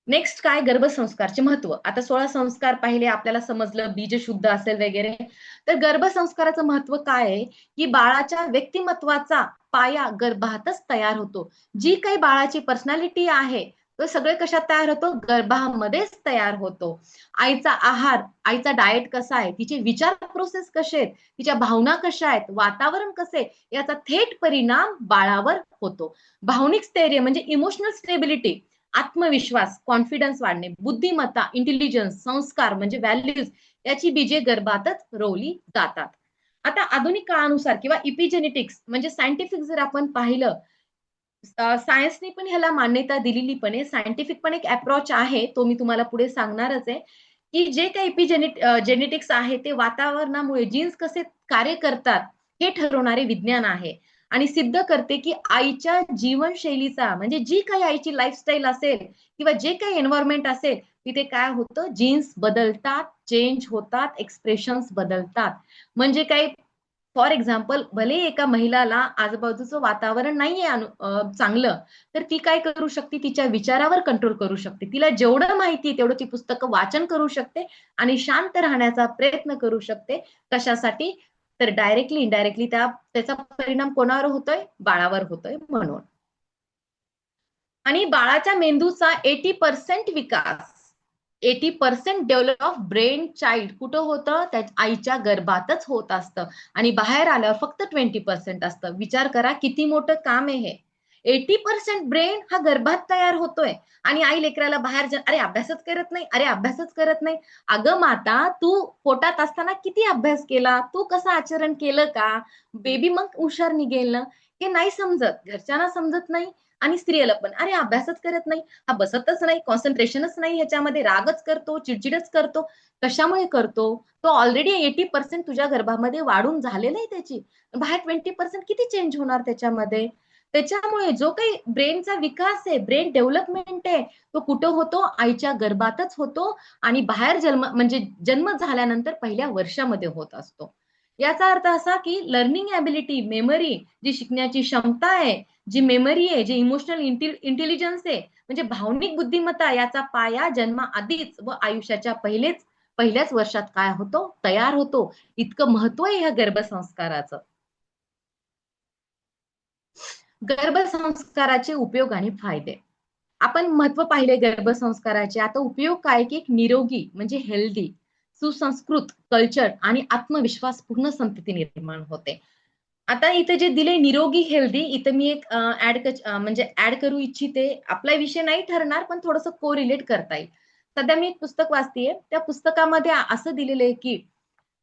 नेक्स्ट काय, गर्भसंस्कारचे महत्व. आता 16 संस्कार पाहिले, आपल्याला समजलं बीज शुद्ध असेल वगैरे. तर गर्भसंस्काराचं महत्व काय आहे, की बाळाच्या व्यक्तिमत्वाचा पाया गर्भातच तयार होतो. जी काही बाळाची पर्सनॅलिटी आहे तो सगळे कशात तयार होतो, गर्भामध्येच तयार होतो. आईचा आहार, आईचा डाएट कसा आहे, तिचे विचार प्रोसेस कसे आहेत, तिच्या भावना कशा आहेत, वातावरण कसे, याचा थेट परिणाम बाळावर होतो. भावनिक स्थैर्य म्हणजे इमोशनल स्टेबिलिटी, आत्मविश्वास, कॉन्फिडन्स वाढणे, बुद्धिमत्ता, इंटेलिजन्स, संस्कार म्हणजे व्हॅल्यूज, याची बीजे गर्भातच रोवली जातात. आता आधुनिक काळानुसार किंवा इपिजेनेटिक्स म्हणजे सायंटिफिक जर आपण पाहिलं, सायन्सने पण ह्याला मान्यता दिलेली पण आहे, सायंटिफिक पण एक अप्रोच आहे, तो मी तुम्हाला पुढे सांगणारच आहे, की जे काही जेनेटिक्स आहे ते वातावरणामुळे जीन्स कसे कार्य करतात हे ठरवणारे विज्ञान आहे. आणि सिद्ध करते की आईच्या जीवनशैलीचा, म्हणजे जी काही आईची लाईफस्टाईल असेल किंवा जे काही एन्व्हायरमेंट असेल, तिथे काय होतं, जीन्स बदलतात, चेंज होतात, एक्सप्रेशन्स बदलतात. म्हणजे काय, फॉर एक्झाम्पल, भले एका महिलाला आजूबाजूचं वातावरण नाहीये चांगलं, तर ती काय करू शकते, तिच्या विचारावर कंट्रोल करू शकते. तिला जेवढं माहिती तेवढं ती पुस्तकं वाचन करू शकते आणि शांत राहण्याचा प्रयत्न करू शकते. कशासाठी, तर डायरेक्टली इनडायरेक्टली त्याचा परिणाम कोणावर होतोय, बाळावर होतोय म्हणून. आणि बाळाच्या मेंदूचा 80% विकास, 80% डेव्हलप ऑफ ब्रेन चाइल्ड कुठं होतं, त्या आईच्या गर्भातच होत असतं आणि बाहेर आल्यावर फक्त 20% असतं. विचार करा किती मोठं काम आहे हे. 80% ब्रेन हा गर्भात तयार होतोय आणि आई लेकराला बाहेर अरे अभ्यासच करत नाही, अरे अभ्यासच करत नाही. अगं माता, तू पोटात असताना किती अभ्यास केला, तू कसं आचरण केलं का, बेबी मग हुशार निघेल ना. हे नाही समजत, घरच्यांना समजत नाही आणि स्त्रियाला पण, अरे अभ्यासच करत नाही, हा बसतच नाही, कॉन्सन्ट्रेशनच नाही ह्याच्यामध्ये, रागच करतो, चिडचिडच करतो. कशामुळे करतो, तो ऑलरेडी 80% तुझ्या गर्भामध्ये वाढून झालेलं आहे त्याची, बाहेर 20% किती चेंज होणार त्याच्यामध्ये. त्याच्यामुळे जो काही ब्रेनचा विकास आहे, ब्रेन डेव्हलपमेंट आहे, तो कुठं होतो, आईच्या गर्भातच होतो आणि बाहेर जन्म झाल्यानंतर पहिल्या वर्षामध्ये होत असतो. याचा अर्थ असा की लर्निंग ॲबिलिटी, मेमरी, जी शिकण्याची क्षमता आहे, जी मेमरी आहे, जे इमोशनल इंटेलिजन्स आहे, म्हणजे भावनिक बुद्धिमत्ता, याचा पाया जन्माआधीच व आयुष्याच्या पहिल्याच वर्षात काय होतो, तयार होतो. इतकं महत्व आहे ह्या गर्भसंस्काराचं. गर्भसंस्काराचे उपयोग आणि फायदे आपण महत्व पाहिले गर्भसंस्काराचे. आता उपयोग काय, की एक निरोगी म्हणजे हेल्दी, सुसंस्कृत कल्चर आणि आत्मविश्वास पूर्ण संतती निर्माण होते. आता इथे जे दिले निरोगी हेल्दी, इथे मी एक ऍड करू इच्छिते. आपला विषय नाही ठरणार पण थोडंसं को रिलेट करता येईल. सध्या मी एक पुस्तक वाचतेय, त्या पुस्तकामध्ये असं दिलेलं आहे की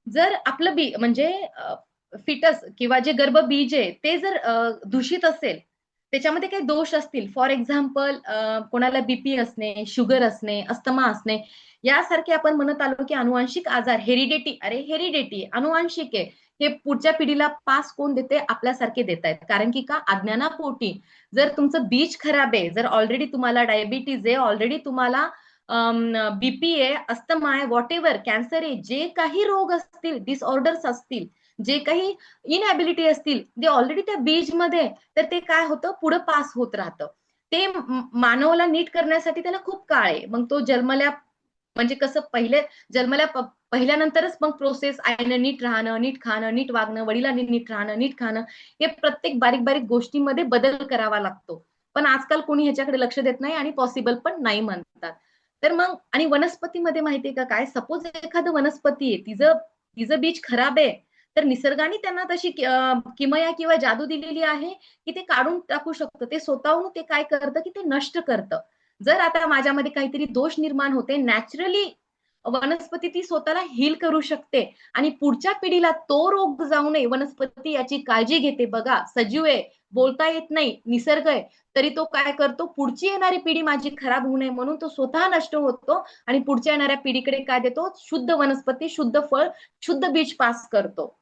जर आपलं म्हणजे फिटस किंवा जे गर्भबीज आहे ते जर दूषित असेल, त्याच्यामध्ये काही दोष असतील, फॉर एक्झाम्पल कोणाला बीपी असणे, शुगर असणे, अस्थमा असणे, यासारखे आपण म्हणत आलो की अनुवांशिक आजार, हेरिडिटी अनुवांशिक आहे, हे पुढच्या पिढीला पास कोण देते, आपल्यासारखे देत आहेत. कारण की का, अज्ञानापोटी. जर तुमचं बीज खराब आहे, जर ऑलरेडी तुम्हाला डायबिटीज आहे, ऑलरेडी तुम्हाला बीपी आहे, अस्थमा आहे, व्हॉट एव्हर, कॅन्सर आहे, जे काही रोग असतील, डिसऑर्डर्स असतील, जे काही इनएबिलिटी असतील, ते ऑलरेडी त्या बीज मध्ये, तर ते काय होतं, पुढे पास होत राहतं. ते मानवाला नीट करण्यासाठी त्याला खूप काळ आहे. मग तो जन्मल्या, म्हणजे कसं, पहिल्यानंतरच मग प्रोसेस, आईनं नीट राहणं, नीट खाणं, नीट वागणं, वडिलांनी नीट राहणं, नीट खाणं, हे प्रत्येक बारीक बारीक गोष्टीमध्ये बदल करावा लागतो. पण आजकाल कोणी ह्याच्याकडे लक्ष देत नाही आणि पॉसिबल पण नाही म्हणतात. तर मग, आणि वनस्पतीमध्ये माहितीये का काय, सपोज एखादं वनस्पती आहे, तिचं बीज खराब आहे, तर निसर्गाने त्यांना तशी किमया किंवा जादू दिलेली आहे की ते काढून टाकू शकतं. ते स्वतःहून ते काय करतं की ते नष्ट करतं. जर आता माझ्यामध्ये काहीतरी दोष निर्माण होते, नॅचरली वनस्पती ती स्वतःला हील करू शकते आणि पुढच्या पिढीला तो रोग जाऊ नये, वनस्पती याची काळजी घेते. बघा, सजीव आहे, बोलता येत नाही, निसर्ग आहे, तरी तो काय करतो, पुढची येणारी पिढी माझी खराब होऊ नये म्हणून तो स्वतः नष्ट होतो आणि पुढच्या येणाऱ्या पिढीकडे काय देतो, शुद्ध वनस्पती, शुद्ध फळ, शुद्ध बीज पास करतो.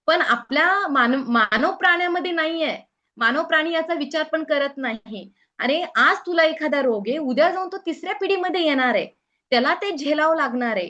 पण आपल्या मानव प्राण्यामध्ये नाहीये. मानव प्राणी याचा विचार पण करत नाही. अरे, आज तुला एखादा रोग आहे, उद्या जाऊन तो तिसऱ्या पिढीमध्ये येणार आहे, त्याला ते झेलावं लागणार आहे.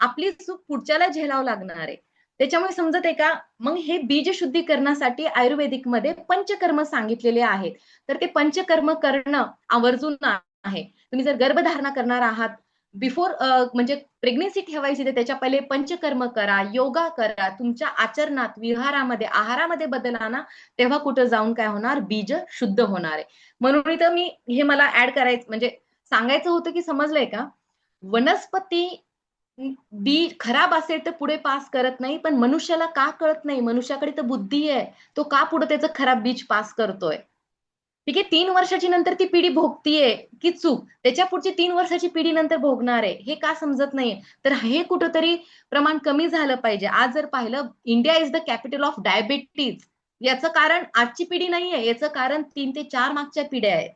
आपली चूक पुढच्याला झेलावं लागणार आहे. त्याच्यामुळे समजत आहे का, मग हे बीज शुद्धीकरणासाठी आयुर्वेदिक मध्ये पंचकर्म सांगितलेले आहेत. तर ते पंचकर्म करणं आवर्जून आहे. तुम्ही जर गर्भधारणा करणार आहात, बिफोर म्हणजे प्रेग्नेन्सी ठेवायची, तर त्याच्या पहिले पंचकर्म करा, योगा करा, तुमच्या आचरणात, विहारामध्ये, आहारामध्ये बदल आणा, तेव्हा कुठं जाऊन काय होणार, बीज शुद्ध होणार आहे. म्हणून इथं मी हे मला ऍड करायचं म्हणजे सांगायचं होतं की समजलंय का, वनस्पती बी खराब असेल तर पुढे पास करत नाही, पण मनुष्याला का कळत नाही, मनुष्याकडे तर बुद्धी आहे, तो का पुढे त्याचं खराब बीज पास करतोय. ठीक आहे, 3 वर्षाची नंतर ती पिढी भोगतीये की चूक, त्याच्या पुढची 3 वर्षाची पिढी नंतर भोगणार आहे, हे का समजत नाहीये. तर हे कुठंतरी प्रमाण कमी झालं पाहिजे. आज जर पाहिलं, India is the capital of diabetes. याचं कारण आजची पिढी नाहीये, याचं कारण 3 ते 4 मागच्या पिढ्या आहेत.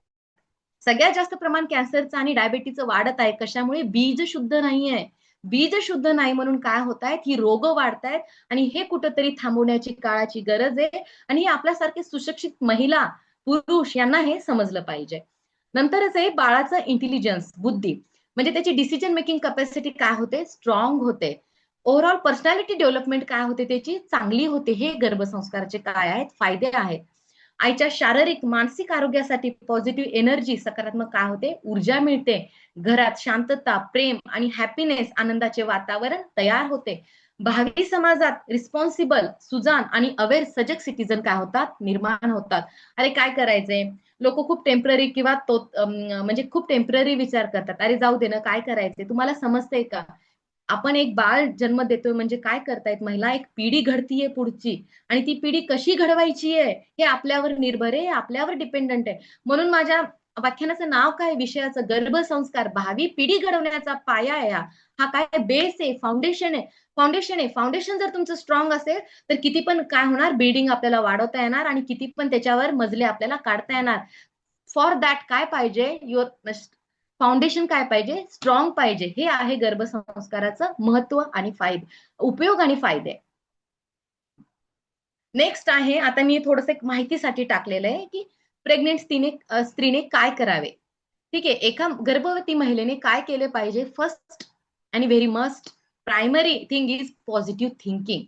सगळ्यात जास्त प्रमाण कॅन्सरचं आणि डायबिटीजचं वाढत आहे. कशामुळे? बीज शुद्ध नाहीये. बीज शुद्ध नाही म्हणून काय होत आहेत, ही रोग वाढतायत आणि हे कुठंतरी थांबवण्याची काळाची गरज आहे. आणि आपल्यासारखे सुशिक्षित महिला, पुरुष यांना हे समजलं पाहिजे. नंतरच आहे बाळाचं इंटेलिजन्स, बुद्धी, म्हणजे त्याची डिसिजन मेकिंग कॅपॅसिटी काय होते, स्ट्रॉंग होते. ओव्हरऑल पर्सनॅलिटी डेव्हलपमेंट काय होते, त्याची चांगली होते. हे गर्भसंस्काराचे काय आहेत, फायदे आहेत. आईच्या शारीरिक मानसिक आरोग्यासाठी पॉझिटिव्ह एनर्जी, सकारात्मक काय होते, ऊर्जा मिळते. घरात शांतता, प्रेम आणि हॅपीनेस, आनंदाचे वातावरण तयार होते. भावी समाजात रिस्पॉन्सिबल, सुजान आणि अवेअर सजग सिटीजन काय होतात, निर्माण होतात. अरे काय करायचंय, लोक खूप टेम्पररी किंवा तो म्हणजे खूप टेम्पररी विचार करतात. अरे जाऊ दे ना, काय करायचंय, तुम्हाला समजतंय का, आपण एक बाळ जन्म देतोय म्हणजे काय करतायत महिला, एक पिढी घडतीये पुढची, आणि ती पिढी कशी घडवायची आहे हे आपल्यावर निर्भर आहे, आपल्यावर डिपेंडंट आहे. म्हणून माझ्या व्याख्यानाचं नाव काय, विषयाचं, गर्भसंस्कार, भावी पिढी घडवण्याचा पाया आहे. हा काय बेस आहे, फाउंडेशन आहे. फाउंडेशन जर तुमचं स्ट्रॉंग असेल तर किती पण काय होणार, बिल्डिंग आपल्याला वाढवता येणार आणि किती पण त्याच्यावर मजले आपल्याला काढता येणार. फॉर दॅट काय पाहिजे, युअर फाउंडेशन काय पाहिजे, स्ट्रॉंग पाहिजे. हे आहे गर्भसंस्काराचं महत्व आणि फायदे, उपयोग आणि फायदे. नेक्स्ट आहे, आता मी थोडंसं माहितीसाठी टाकलेलं आहे की प्रेग्नेंट स्त्रीने काय करावे. ठीक आहे, एका गर्भवती महिलेने काय केले पाहिजे. फर्स्ट आणि very must primary thing is positive thinking.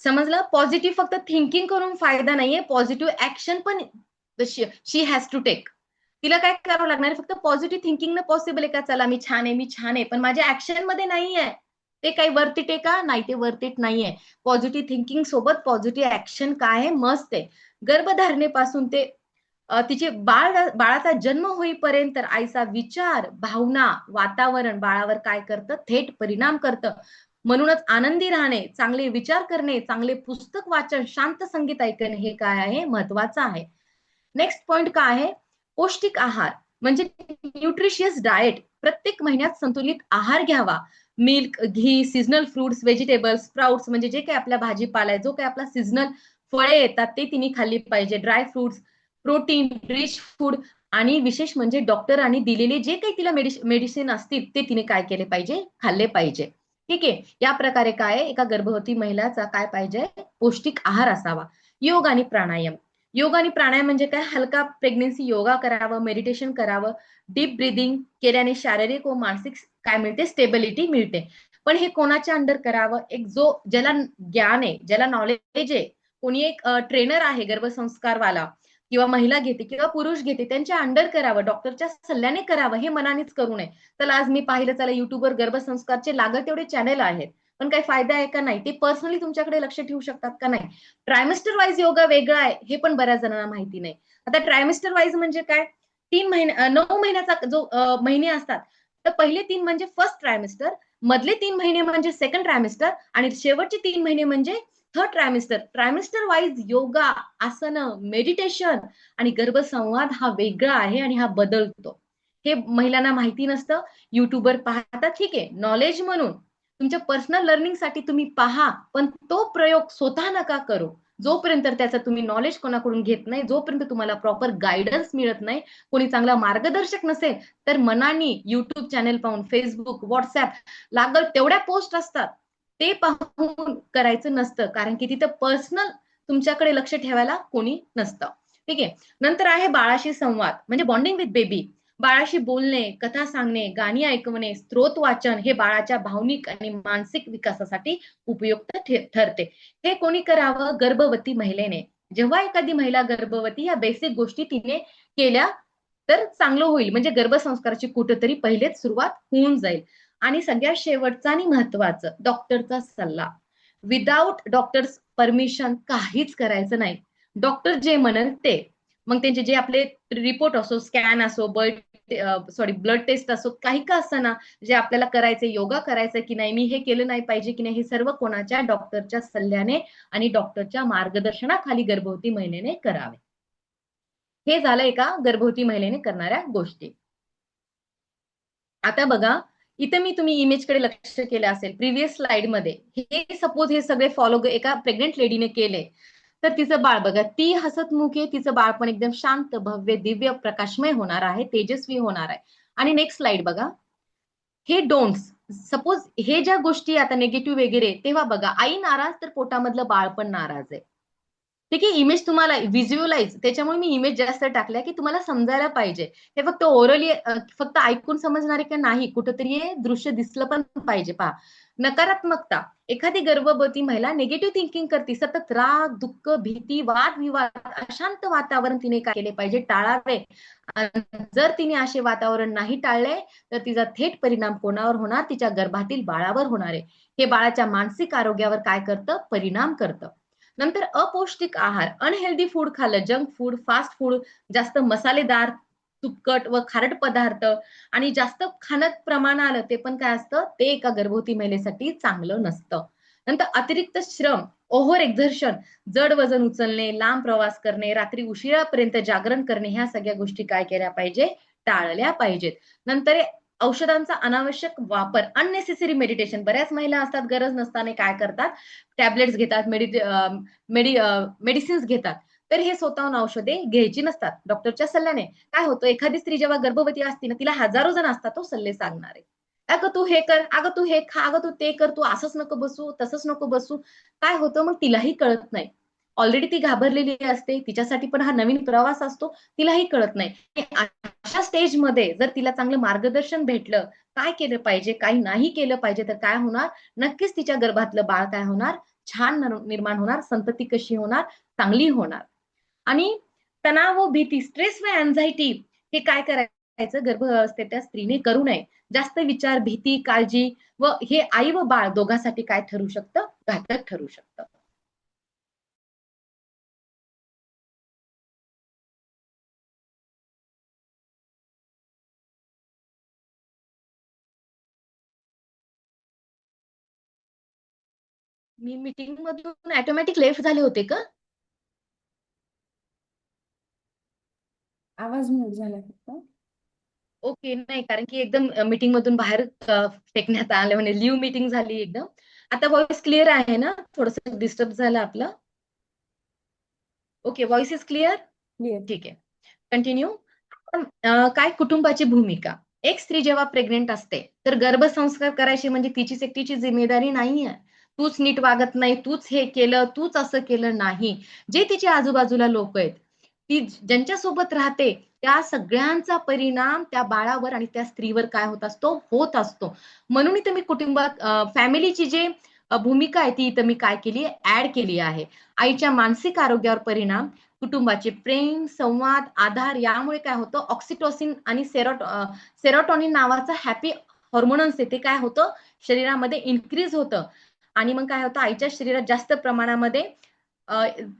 समजलं, पॉझिटिव्ह फक्त थिंकिंग करून फायदा नाहीये, पॉझिटिव्ह ऍक्शन पण शी हॅज टू टेक. तिला काय करावं लागणार आहे, फक्त पॉझिटिव्ह थिंकिंग न पॉसिबल आहे का, चला मी छान आहे, मी छान आहे, पण माझ्या ऍक्शन मध्ये नाहीये, ते काही वर्थ इट आहे का, नाही, ते वर्थ इट नाहीये. पॉझिटिव्ह थिंकिंग सोबत पॉझिटिव्ह ऍक्शन काय आहे, मस्त आहे. गर्भधारणेपासून ते तिचे बाळाचा जन्म होईपर्यंत आईचा विचार, भावना, वातावरण बाळावर काय करतं, थेट परिणाम करतं. म्हणूनच आनंदी राहणे, चांगले विचार करणे, चांगले पुस्तक वाचन, शांत संगीत ऐकणे हे काय आहे, महत्वाचं आहे. नेक्स्ट पॉइंट काय आहे, पौष्टिक आहार म्हणजे न्यूट्रिशियस डाएट. प्रत्येक महिन्यात संतुलित आहार घ्यावा. मिल्क, घी, सीजनल फ्रुट्स, व्हेजिटेबल्स, स्प्राउट्स म्हणजे जे काही आपला भाजीपाला आहे, जो काही आपला सीजनल फळे येतात ते तिने खाल्ली पाहिजे. Dry fruits, protein rich food, आणि विशेष म्हणजे डॉक्टरांनी दिलेले जे काही तिला मेडिसिन असतील ते तिने काय केले पाहिजे, खाल्ले पाहिजे. ठीक आहे, या प्रकारे काय, एका गर्भवती महिलाचा काय पाहिजे, पौष्टिक आहार असावा. योग आणि प्राणायाम. योग आणि प्राणायाम म्हणजे काय, हलका प्रेग्नेन्सी योगा करावं, मेडिटेशन करावं. डीप ब्रिदिंग केल्याने शारीरिक व मानसिक काय मिळते, स्टेबिलिटी मिळते. पण हे कोणाच्या अंडर करावं, एक ज्याला ज्ञान आहे, ज्याला नॉलेज आहे, कोणी एक ट्रेनर आहे गर्भसंस्कारवाला, किंवा महिला घेते किंवा पुरुष घेते, त्यांच्या अंडर करावं, डॉक्टरच्या सल्ल्याने करावं, हे मनानेच करू नये. तर आज मी पाहिलं, चला युट्यूबवर गर्भसंस्कारचे लागत तेवढे चॅनल आहेत, पण काही फायदा आहे का नाही, ते पर्सनली तुमच्याकडे लक्ष ठेवू शकतात का नाही. ट्रायमेस्टर वाईज योगा वेगळा आहे, हे पण बऱ्याच जणांना माहिती नाही. आता ट्रायमेस्टर वाईज म्हणजे काय, 9 महिन्याचा जो महिने असतात, तर पहिले 3 म्हणजे फर्स्ट ट्रायमेस्टर, मधले 3 महिने म्हणजे सेकंड ट्रायमेस्टर, आणि शेवटचे 3 महिने म्हणजे थर्ड ट्रायमिस्टर वाईज योगा, आसन, मेडिटेशन आणि गर्भसंवाद हा वेगळा आहे आणि हा बदलतो. हे महिलांना माहिती नसतं. युट्यूबवर पाहतात, ठीक आहे, नॉलेज म्हणून तुमच्या पर्सनल लर्निंगसाठी तुम्ही पहा, पण तो प्रयोग स्वतः नका करू. जोपर्यंत त्याचं तुम्ही नॉलेज कोणाकडून घेत नाही, जोपर्यंत तुम्हाला प्रॉपर गायडन्स मिळत नाही, कोणी चांगला मार्गदर्शक नसेल, तर मनाने युट्यूब चॅनल पाहून, फेसबुक, व्हॉट्सअप लागल तेवढ्या पोस्ट असतात, ते पाहून करायचं नसतं. कारण की तिथं पर्सनल तुमच्याकडे लक्ष ठेवायला कोणी नसतं. ठीक आहे. नंतर आहे बाळाशी संवाद, म्हणजे बॉन्डिंग विथ बेबी. बाळाशी बोलणे, कथा सांगणे, गाणी ऐकवणे, स्तोत्र वाचन हे बाळाच्या भावनिक आणि मानसिक विकासासाठी उपयुक्त ठरते. हे कोणी करावं? गर्भवती महिलेने. जेव्हा एखादी महिला गर्भवती, या बेसिक गोष्टी तिने केल्या तर चांगलं होईल. म्हणजे गर्भसंस्काराची कुठेतरी पहिलेच सुरुवात होऊन जाईल. आणि सगळ्यात शेवटचं आणि महत्वाचं, डॉक्टरचा सल्ला. विदाऊट डॉक्टर्स परमिशन काहीच करायचं नाही. डॉक्टर जे म्हणेल ते. मग त्यांचे जे आपले रिपोर्ट असो, स्कॅन असो, ब्लड टेस्ट असो, काही का असताना जे आपल्याला करायचे, योगा करायचं की नाही, मी हे केलं नाही पाहिजे की नाही, हे सर्व कोणाच्या? डॉक्टरच्या सल्ल्याने आणि डॉक्टरच्या मार्गदर्शनाखाली गर्भवती महिलेने करावे. हे झालं एका गर्भवती महिलेने करणाऱ्या गोष्टी. आता बघा, इथे मी तुम्ही इमेजकडे लक्ष केलं असेल प्रिव्हियस स्लाइड मध्ये. हे सपोज हे सगळे फॉलो एका प्रेग्नेंट लेडीने केले, तर तिचं बाळ बघा, ती हसतमुख आहे, तिचं बाळ पण एकदम शांत, भव्य, दिव्य, प्रकाशमय होणार आहे, तेजस्वी होणार आहे. आणि नेक्स्ट स्लाइड बघा, हे डोंट्स. सपोज हे ज्या गोष्टी आता निगेटिव्ह वगैरे, तेव्हा बघा, आई नाराज तर पोटामधलं बाळ पण नाराज आहे. ठीक आहे. इमेज तुम्हाला व्हिज्युअलाइज, त्याच्यामुळे मी इमेज जास्त टाकल्या की तुम्हाला समजायला पाहिजे. हे फक्त ओरली फक्त ऐकून समजणारे का नाही, कुठंतरी हे दृश्य दिसलं पण पाहिजे. पहा, नकारात्मकता. एखादी गर्भवती महिला निगेटिव्ह थिंकिंग करते, सतत राग, दुःख, भीती, वादविवाद, अशांत वातावरण तिने काय केले पाहिजे? टाळावे. जर तिने असे वातावरण नाही टाळले, तर तिचा थेट परिणाम कोणावर होणार? तिच्या गर्भातील बाळावर होणार आहे. हे बाळाच्या मानसिक आरोग्यावर काय करतं? परिणाम करतं. नंतर अपौष्टिक आहार, अनहेल्दी फूड खाल्लं, जंक फूड, फास्ट फूड, जास्त मसालेदार, तुपकट व खारट पदार्थ आणि जास्त खाण्यात प्रमाण आलं, ते पण काय असतं? ते एका गर्भवती महिलेसाठी चांगलं नसतं. नंतर अतिरिक्त श्रम, ओव्हर एक्झर्शन, जड वजन उचलणे, लांब प्रवास करणे, रात्री उशिरापर्यंत जागरण करणे, ह्या सगळ्या गोष्टी काय केल्या पाहिजे? टाळल्या पाहिजेत. नंतर औषधांचा अनावश्यक वापर, अननेसेसरी मेडिटेशन. बऱ्याच महिला असतात, गरज नसताना काय करतात? टॅबलेट्स घेतात, मेडिसिन्स घेतात. तर हे स्वतःहून औषधे घ्यायची नसतात. डॉक्टरच्या सल्ल्याने. काय होतं, एखादी स्त्री जेव्हा गर्भवती असते ना, तिला हजारो जण असतात तो सल्ले सांगणारे. अगं तू हे कर, अगं तू हे खा, अगं तू ते कर, तू असंच नको बसू, तसंच नको बसू. काय होतं मग? तिलाही कळत नाही. ऑलरेडी ती घाबरलेली असते, तिच्यासाठी पण हा नवीन प्रवास असतो, तिलाही कळत नाही. अशा स्टेजमध्ये जर तिला चांगलं मार्गदर्शन भेटलं, काय केलं पाहिजे, काही नाही केलं पाहिजे, तर काय होणार? नक्कीच तिच्या गर्भातलं बाळ काय होणार? छान निर्माण होणार, संतती कशी होणार? चांगली होणार. आणि तणाव व भीती, स्ट्रेस व अँझायटी, हे काय करायचं? गर्भावस्थेत त्या स्त्रीने करू नये. जास्त विचार, भीती, काळजी व हे आई व बाळ दोघांसाठी काय ठरू शकतं? घातक ठरू शकतं. मी मीटिंग मधून ऑटोमॅटिक लेफ्ट झाले होते का? आवाज म्यूट झाला फक्त. ओके, नाही, कारण की एकदम मीटिंग मधून बाहेर फेकण्यात आले, म्हणजे लिव्ह मीटिंग झाली एकदम. आता व्हॉइस क्लिअर आहे ना? थोडस डिस्टर्ब झालं आपलं. Okay, voice is clear? Clear. ठीक आहे, कंटिन्यू. काय कुटुंबाची भूमिका. एक स्त्री जेव्हा प्रेग्नेंट असते, तर गर्भसंस्कार करायची म्हणजे तिचीच एकटीची जिम्मेदारी नाहीये. तूच नीट वागत नाही, तूच हे केलं, तूच असं केलं नाही. जे तिच्या आजूबाजूला लोक आहेत, ती ज्यांच्यासोबत राहते, त्या सगळ्यांचा परिणाम त्या बाळावर आणि त्या स्त्रीवर काय होत असतो. म्हणून इथं मी कुटुंबात फॅमिलीची जे भूमिका आहे, ती इथं मी काय केली? ऍड केली आहे. आईच्या मानसिक आरोग्यावर परिणाम, कुटुंबाचे प्रेम, संवाद, आधार, यामुळे काय होतं? ऑक्सिटोसिन आणि सेरोटोनिन नावाचं हॅपी हॉर्मोन्स ते काय होतं? शरीरामध्ये इन्क्रीज होतं. आणि मग काय होतं? आईच्या शरीरात जास्त प्रमाणामध्ये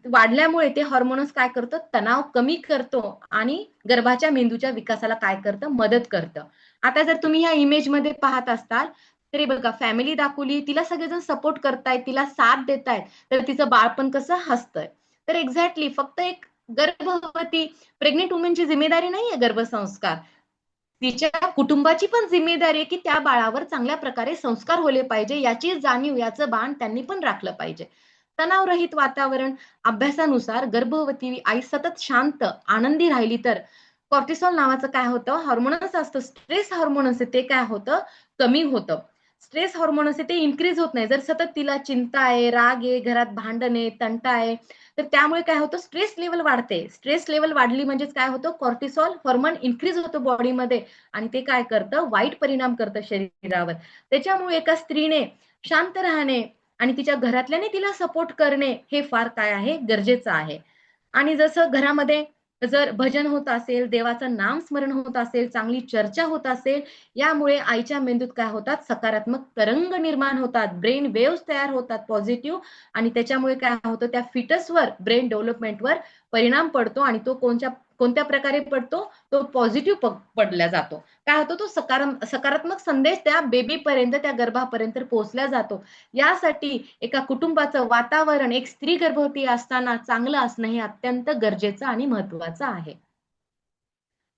वाढल्यामुळे ते हॉर्मोन्स काय करतं? तणाव कमी करतो आणि गर्भाच्या मेंदूच्या विकासाला काय करतं? मदत करतं. आता जर तुम्ही ह्या इमेज मध्ये पाहत असताल, तर हे बघा फॅमिली दाखवली, तिला सगळेजण सपोर्ट करतायत, तिला साथ देतायत, तर तिचं बाळ पण कसं हसतंय. तर एक्झॅक्टली फक्त एक गर्भवती प्रेग्नेंट वुमेनची जिम्मेदारी नाहीये गर्भसंस्कार, तिच्या कुटुंबाची पण जिम्मेदारी आहे की त्या बाळावर चांगल्या प्रकारे संस्कार होले पाहिजे, याची जाणीव, याचं भान त्यांनी पण राखलं पाहिजे. तणावरहित वातावरण. अभ्यासानुसार गर्भवती आई सतत शांत आनंदी राहिली तर कॉर्टिसॉल नावाचं काय होतं हार्मोनच असतं, स्ट्रेस हार्मोन असते, ते काय होतं कमी होतं. स्ट्रेस हार्मोन असते ते इन्क्रीज होत नाही. जर सतत तिला चिंता आहे, राग आहे, घरात भांडण आहे, तंटा आहे, तर त्यामुळे काय होतं स्ट्रेस लेवल वाढते. स्ट्रेस लेवल वाढली म्हणजेच काय होतं कॉर्टिसॉल हार्मोन इन्क्रीज होतं बॉडीमध्ये आणि ते काय करतं वाईट परिणाम करतं शरीरावर. त्याच्यामुळे एका स्त्रीने शांत राहणे आणि तिच्या घरातल्याने तिला सपोर्ट करणे हे फार काय आहे गरजेचं आहे. आणि जसं घरामध्ये जर भजन होत असेल, देवाचं नामस्मरण होत असेल, चांगली चर्चा होत असेल, यामुळे आईच्या मेंदूत काय होतात सकारात्मक तरंग निर्माण होतात, ब्रेन वेव्हज तयार होतात पॉझिटिव्ह, आणि त्याच्यामुळे काय होतं त्या फिटसवर ब्रेन डेव्हलपमेंटवर परिणाम पडतो आणि तो कोणत्या प्रकारे पडतो, तो पॉझिटिव्ह पडला जातो. काय होतो तो सकारात्मक संदेश त्या बेबीपर्यंत, त्या गर्भापर्यंत पोहोचला जातो. यासाठी एका कुटुंबाचं वातावरण एक स्त्री गर्भवती असताना चांगलं असणं हे अत्यंत गरजेचं आणि महत्वाचं आहे.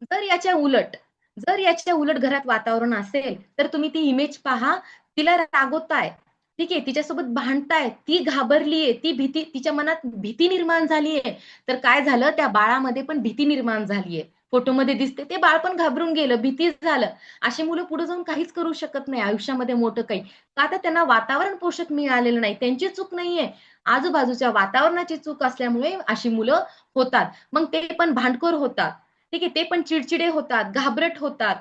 जर याच्या उलट जर याच्या उलट घरात वातावरण असेल तर तुम्ही ती इमेज पहा, तिला रागवताय, ठीक आहे, तिच्यासोबत भांडताय, ती घाबरलीये, ती भीती, तिच्या मनात भीती निर्माण झालीये, तर काय झालं त्या बाळामध्ये पण भीती निर्माण झालीये. फोटोमध्ये दिसते ते बाळ पण घाबरून गेलं, भीती झालं. अशी मुलं पुढे जाऊन काहीच करू शकत नाही आयुष्यामध्ये मोठं काही, का तर त्यांना वातावरण पोषक मिळालेलं नाही. त्यांची चूक नाहीये, आजूबाजूच्या वातावरणाची चूक असल्यामुळे अशी मुलं होतात. मग ते पण भांडखोर होतात, ठीक आहे, ते पण चिडचिडे होतात, घाबरट होतात.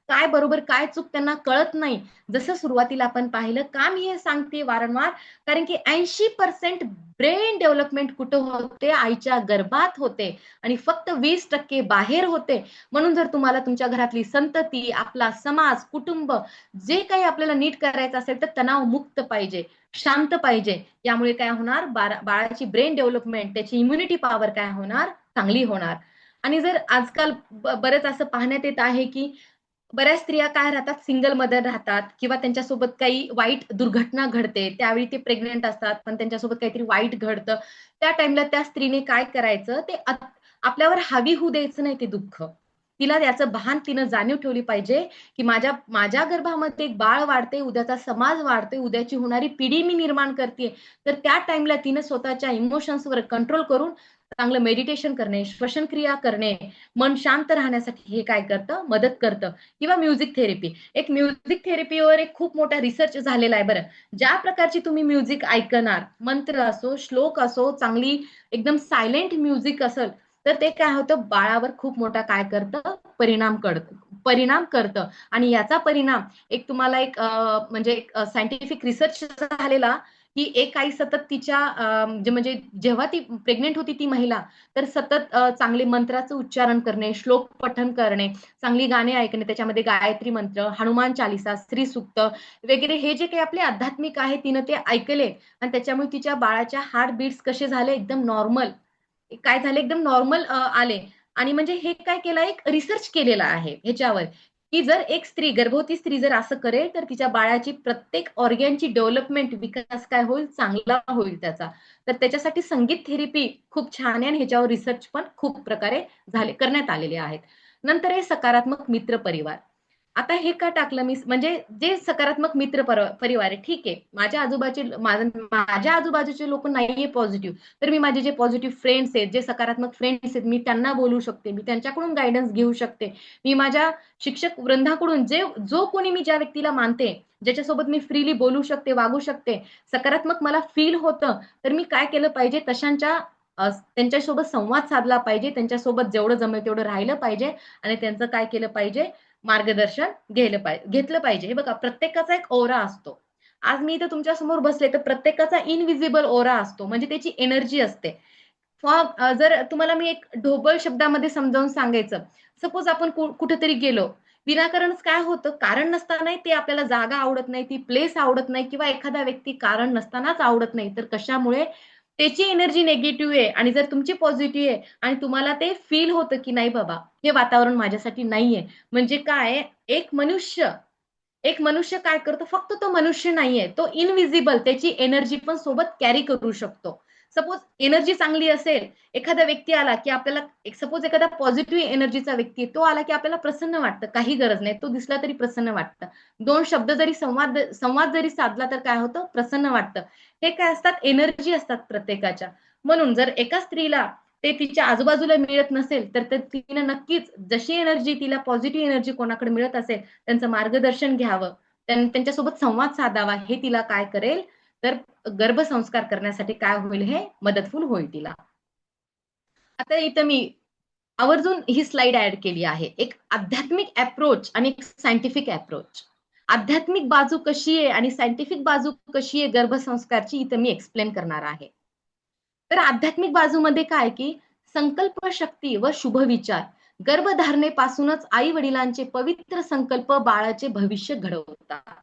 काय बरोबर काय चूक त्यांना कळत नाही. जसं सुरुवातीला आपण पाहिलं, का मी हे सांगते वारंवार, कारण की 80% ब्रेन डेव्हलपमेंट कुठं होते आईच्या गर्भात होते आणि फक्त 20% बाहेर होते. म्हणून जर तुम्हाला तुमच्या घरातली संतती, आपला समाज, कुटुंब जे काही आपल्याला नीट करायचं असेल तर तणाव मुक्त पाहिजे, शांत पाहिजे. यामुळे काय होणार बाळाची ब्रेन डेव्हलपमेंट, त्याची इम्युनिटी पॉवर काय होणार चांगली होणार. आणि जर आजकाल बरेच असं पाहण्यात येत आहे की बऱ्याच स्त्रिया काय राहतात सिंगल मदर राहतात किंवा त्यांच्यासोबत काही वाईट दुर्घटना घडते, त्यावेळी ते प्रेग्नेंट असतात पण त्यांच्यासोबत काहीतरी वाईट घडतं. त्या टाइमला त्या स्त्रीने काय करायचं, ते आपल्यावर हावी होऊ द्यायचं नाही ते दुःख. तिला याचं भान, तिनं जाणीव ठेवली पाहिजे की माझ्या माझ्या गर्भामध्ये एक बाळ वाढते, उद्याचा समाज वाढते, उद्याची होणारी पिढी मी निर्माण करते. तर त्या टाइमला तिनं स्वतःच्या इमोशन्सवर कंट्रोल करून चांगलं मेडिटेशन करणे, श्वसन क्रिया करणे, मन शांत राहण्यासाठी हे काय करतं मदत करतं. किंवा म्युझिक थेरपी, एक म्युझिक थेरपीवर एक खूप मोठा रिसर्च झालेला आहे बरं. ज्या प्रकारची तुम्ही म्युझिक ऐकणार, मंत्र असो, श्लोक असो, चांगली एकदम सायलेंट म्युझिक असेल, तर ते काय होतं बाळावर खूप मोठा काय करतं परिणाम करतं. आणि याचा परिणाम एक तुम्हाला एक म्हणजे एक सायंटिफिक रिसर्च झालेला की एक आई सतत तिच्या म्हणजे जेव्हा ती प्रेग्नेंट होती ती महिला, तर सतत चांगले मंत्राचं उच्चारण करणे, श्लोक पठण करणे, चांगली गाणी ऐकणे, त्याच्यामध्ये गायत्री मंत्र, हनुमान चालिसा, स्त्री सूक्त वगैरे हे जे काही आपले आध्यात्मिक आहे तिनं ते ऐकले आणि त्याच्यामुळे तिच्या बाळाच्या हार्ट बीट्स कसे झाले एकदम नॉर्मल, काय झाले एकदम नॉर्मल आले. आणि म्हणजे हे काय केलं, एक रिसर्च केलेला आहे ह्याच्यावर की जर एक स्त्री, गर्भवती स्त्री जर असं करेल तर तिच्या बाळाची प्रत्येक ऑर्गनची डेव्हलपमेंट, विकास काय होईल चांगला होईल त्याचा. तर त्याच्यासाठी संगीत थेरपी खूप छान आहे आणि ह्याच्यावर रिसर्च पण खूप प्रकारे करण्यात आलेले आहेत. नंतर आहे सकारात्मक मित्र परिवार. आता हे का टाकलं मी, म्हणजे जे सकारात्मक मित्र परिवार आहे, ठीक आहे, माझ्या आजूबाजूचे लोक नाहीये पॉझिटिव्ह, तर मी माझे जे पॉझिटिव्ह फ्रेंड्स आहेत, जे सकारात्मक फ्रेंड्स आहेत, मी त्यांना बोलू शकते, मी त्यांच्याकडून गायडन्स घेऊ शकते. मी माझ्या शिक्षक वृंदाकडून जो कोणी मी ज्या व्यक्तीला मानते, ज्याच्यासोबत मी फ्रीली बोलू शकते, वागू शकते, सकारात्मक मला फील होतं, तर मी काय केलं पाहिजे त्यांच्यासोबत संवाद साधला पाहिजे, त्यांच्यासोबत जेवढं जमेल तेवढं राहिलं पाहिजे आणि त्यांचं काय केलं पाहिजे मार्गदर्शन घेतलं पाहिजे. हे बघा प्रत्येकाचा एक ओरा असतो. आज मी इथं तुमच्या समोर बसले तर प्रत्येकाचा इनविजिबल ओरा असतो, म्हणजे त्याची एनर्जी असते. जर तुम्हाला मी एक ढोबळ शब्दामध्ये समजावून सांगायचं, सपोज आपण कुठेतरी गेलो, विनाकारणच काय होतं, कारण नसताना ते आपल्याला जागा आवडत नाही, ती प्लेस आवडत नाही किंवा एखादा व्यक्ती कारण नसतानाच आवडत नाही, तर कशामुळे त्याची एनर्जी निगेटिव्ह आहे आणि जर तुमची पॉझिटिव्ह आहे आणि तुम्हाला ते फील होतं की नाही बाबा हे वातावरण माझ्यासाठी नाहीये. म्हणजे काय, एक मनुष्य एक मनुष्य काय करतो, फक्त तो मनुष्य नाहीये, तो इनविजिबल, त्याची एनर्जी पण सोबत कॅरी करू शकतो. सपोज एनर्जी चांगली असेल, एखादा व्यक्ती आला की आपल्याला, सपोज एखादा पॉझिटिव्ह एनर्जीचा व्यक्ती तो आला की आपल्याला प्रसन्न वाटतं, काही गरज नाही, तो दिसला तरी प्रसन्न वाटतं. दोन शब्द जरी संवाद संवाद जरी साधला तर काय होतं, प्रसन्न वाटतं. हे काय असतात, एनर्जी असतात प्रत्येकाच्या. म्हणून जर एका स्त्रीला ते तिच्या आजूबाजूला मिळत नसेल तर तिने नक्कीच जशी एनर्जी तिला, पॉझिटिव्ह एनर्जी कोणाकडे मिळत असेल, त्यांचं मार्गदर्शन घ्यावं, त्यांच्यासोबत संवाद साधावा. हे तिला काय करेल, तर गर्भसंस्कार करण्यासाठी काय होईल, हे मदतफूल होईल तिला. आता इथं मी आवर्जून ही स्लाइड ऍड केली आहे, एक आध्यात्मिक अप्रोच आणि एक सायंटिफिक अप्रोच. आध्यात्मिक बाजू कशी आहे आणि सायंटिफिक बाजू कशी आहे गर्भसंस्कारची, इथं मी एक्सप्लेन करणार आहे. तर आध्यात्मिक बाजूमध्ये काय की संकल्प शक्ती व शुभ विचार, गर्भधारणेपासूनच आई वडिलांचे पवित्र संकल्प बाळाचे भविष्य घडवतात.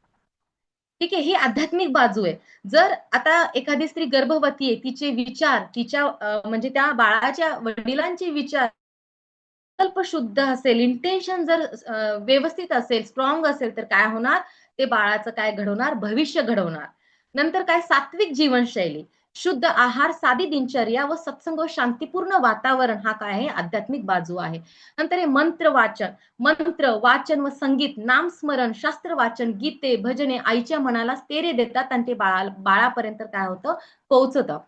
ठीक आहे, ही आध्यात्मिक बाजू आहे. जर आता एखादी स्त्री गर्भवती आहे, तिचे विचार, तिच्या म्हणजे त्या बाळाच्या वडिलांचे विचार, संकल्प शुद्ध असेल, इंटेन्शन जर व्यवस्थित असेल, स्ट्रॉंग असेल, तर काय होणार, ते बाळाचं काय घडवणार, भविष्य घडवणार. नंतर काय, सात्विक जीवनशैली, शुद्ध आहार, साधी दिनचर्या व सत्संग व शांतीपूर्ण वातावरण, हा काय आहे, आध्यात्मिक बाजू आहे. नंतर हे मंत्र वाचन व संगीत, नामस्मरण, शास्त्र वाचन, गीते, भजने आईच्या मनाला स्थैर्य देतात आणि ते बाळापर्यंत काय होतं, पोहोचतं.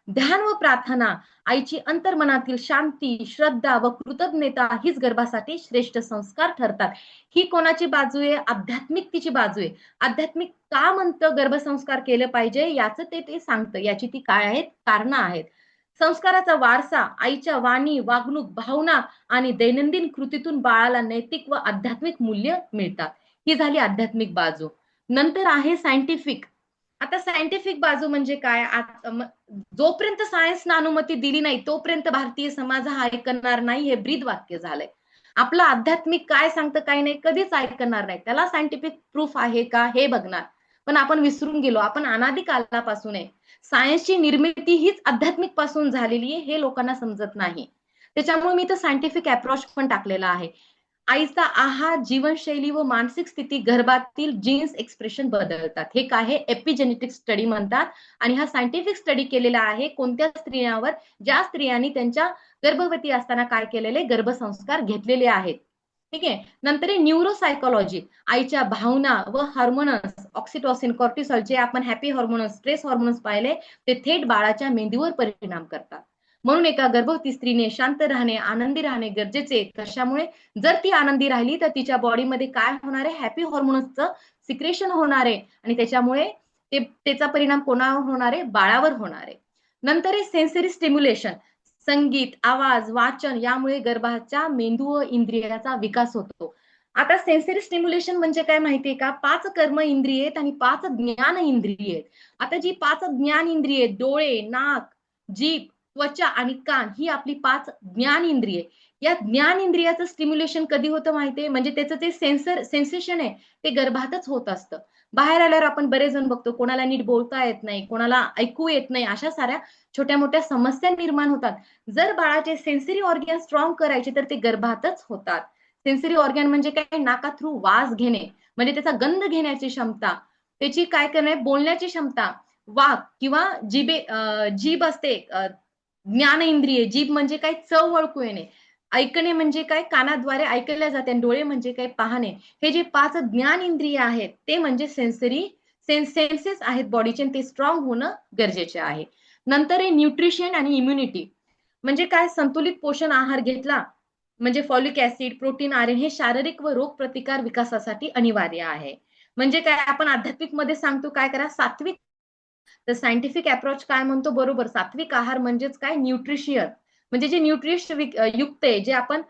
ध्यान व प्रार्थना, आईची अंतर्मनातील शांती, श्रद्धा व कृतज्ञता हीच गर्भासाठी श्रेष्ठ संस्कार ठरतात. ही कोणाची बाजू आहे, आध्यात्मिकतेची बाजू आहे. आध्यात्मिक का म्हणतं गर्भसंस्कार केलं पाहिजे, याचं ते सांगतं, याची ती काय आहेत, कारणं आहेत. संस्काराचा वारसा, आईच्या वाणी, वागणूक, भावना आणि दैनंदिन कृतीतून बाळाला नैतिक व आध्यात्मिक मूल्य मिळतात. ही झाली आध्यात्मिक बाजू. नंतर आहे सायंटिफिक. आता सायंटिफिक बाजू म्हणजे काय, जोपर्यंत सायन्सनं अनुमती दिली नाही तोपर्यंत भारतीय समाज हा ऐकणार नाही, हे ब्रीद वाक्य झालंय. आपलं आध्यात्मिक काय सांगतं, काय नाही, कधीच ऐकणार नाही. त्याला सायंटिफिक प्रूफ आहे का हे बघणार. पण आपण विसरून गेलो, आपण अनादी कालापासून आहे. सायन्सची निर्मिती हीच आध्यात्मिक पासून झालेली आहे, हे लोकांना समजत नाही. त्याच्यामुळे मी तर सायंटिफिक अप्रोच पण टाकलेला आहे. आईचा आहार, जीवनशैली व मानसिक स्थिती गर्भातील जीन्स एक्सप्रेशन बदलतात. हे काय आहे, एपिजेनेटिक स्टडी म्हणतात. आणि हा सायंटिफिक स्टडी केलेला आहे कोणत्या स्त्रियांवर, ज्या स्त्रियांनी त्यांच्या गर्भवती असताना काय केलेले, गर्भसंस्कार घेतलेले आहेत. ठीक आहे. नंतर न्यूरोसायकोलॉजी, आईच्या भावना व हार्मोन्स, ऑक्सिटोसिन, कॉर्टिसॉल, जे आपण हॅपी हार्मोन्स, स्ट्रेस हार्मोन्स पाहिले, ते थेट बाळाच्या मेंदूवर परिणाम करतात. म्हणून एका गर्भवती स्त्रीने शांत राहणे, आनंदी राहणे गरजेचे. कशामुळे, जर ती आनंदी राहिली तर तिच्या बॉडीमध्ये काय होणार आहे, हॅपी हार्मोन्सचं सिक्रेशन होणार आहे आणि त्याच्यामुळे त्याचा परिणाम कोणावर होणार आहे, बाळावर होणार आहे. नंतर आहे सेन्सरी स्टिम्युलेशन, संगीत, आवाज, वाचन यामुळे गर्भाच्या मेंदू व इंद्रियाचा विकास होतो. आता सेन्सरी स्टिम्युलेशन म्हणजे काय माहितीये का, 5 कर्म इंद्रिय आहेत आणि 5 ज्ञान इंद्रिय आहेत. आता जी 5 ज्ञान इंद्रिय, डोळे, नाक, जीभ, त्वचा आणि कान, ही आपली 5 ज्ञान इंद्रिय. या ज्ञान इंद्रियाचं स्टिम्युलेशन कधी होतं माहितीये, म्हणजे त्याचं जे सेन्सेशन आहे ते गर्भातच होत असतं. बाहेर आल्यावर आपण बरेच जण बघतो, कोणाला नीट बोलता येत नाही, कोणाला ऐकू येत नाही, अशा साऱ्या छोट्या मोठ्या समस्या निर्माण होतात. जर बाळाचे सेन्सरी ऑर्गन स्ट्रॉंग करायचे तर ते गर्भातच होतात. सेन्सरी ऑर्गन म्हणजे काय, नाका थ्रू वास घेणे, म्हणजे त्याचा गंध घेण्याची क्षमता, त्याची काय करणे, बोलण्याची क्षमता, वाक किंवा जीभ असते, ज्ञान इंद्रिय, जीभ म्हणजे काय, चव ओळखू येणे, ऐकणे म्हणजे काय, कानाद्वारे ऐकल्या जाते, डोळे म्हणजे काय, पाहणे. हे जे 5 ज्ञान इंद्रिय आहेत ते म्हणजे सेन्सेस आहेत बॉडीचे, ते स्ट्रॉंग होणं गरजेचे आहे. नंतर आहे न्यूट्रिशन आणि इम्युनिटी, म्हणजे काय, संतुलित पोषण आहार घेतला म्हणजे फॉलिक ऍसिड, प्रोटीन, आयर्न हे शारीरिक व रोग प्रतिकार विकासासाठी अनिवार्य आहे. म्हणजे काय, आपण आध्यात्मिक मध्ये सांगतो काय करा, सात्विक. तर सायंटिफिक अप्रोच काय म्हणतो, बरोबर, सात्विक आहार म्हणजेच काय, न्यूट्रिशियन, म्हणजे जे न्यूट्रिशन युक्त आहे, जे आपण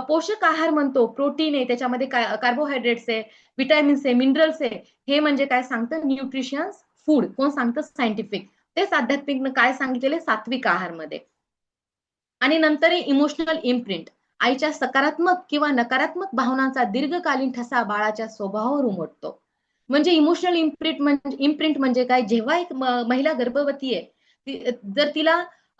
पोषक आहार म्हणतो, प्रोटीन आहे, त्याच्यामध्ये कार्बोहायड्रेट्स आहे, विटॅमिन्स आहे, मिनरल्स आहे, हे म्हणजे काय सांगतं, न्यूट्रिशियन्स फूड. कोण सांगतं, सायंटिफिक. तेच आध्यात्मिकनं काय सांगितलेले, सात्विक आहार मध्ये. आणि नंतर इमोशनल इम्प्रिंट, आईच्या सकारात्मक किंवा नकारात्मक भावनांचा दीर्घकालीन ठसा बाळाच्या स्वभावावर उमटतो. म्हणजे इमोशनल इम्प्रिंट म्हणजे काय, जेव्हा एक महिला गर्भवती आहे, जर तिला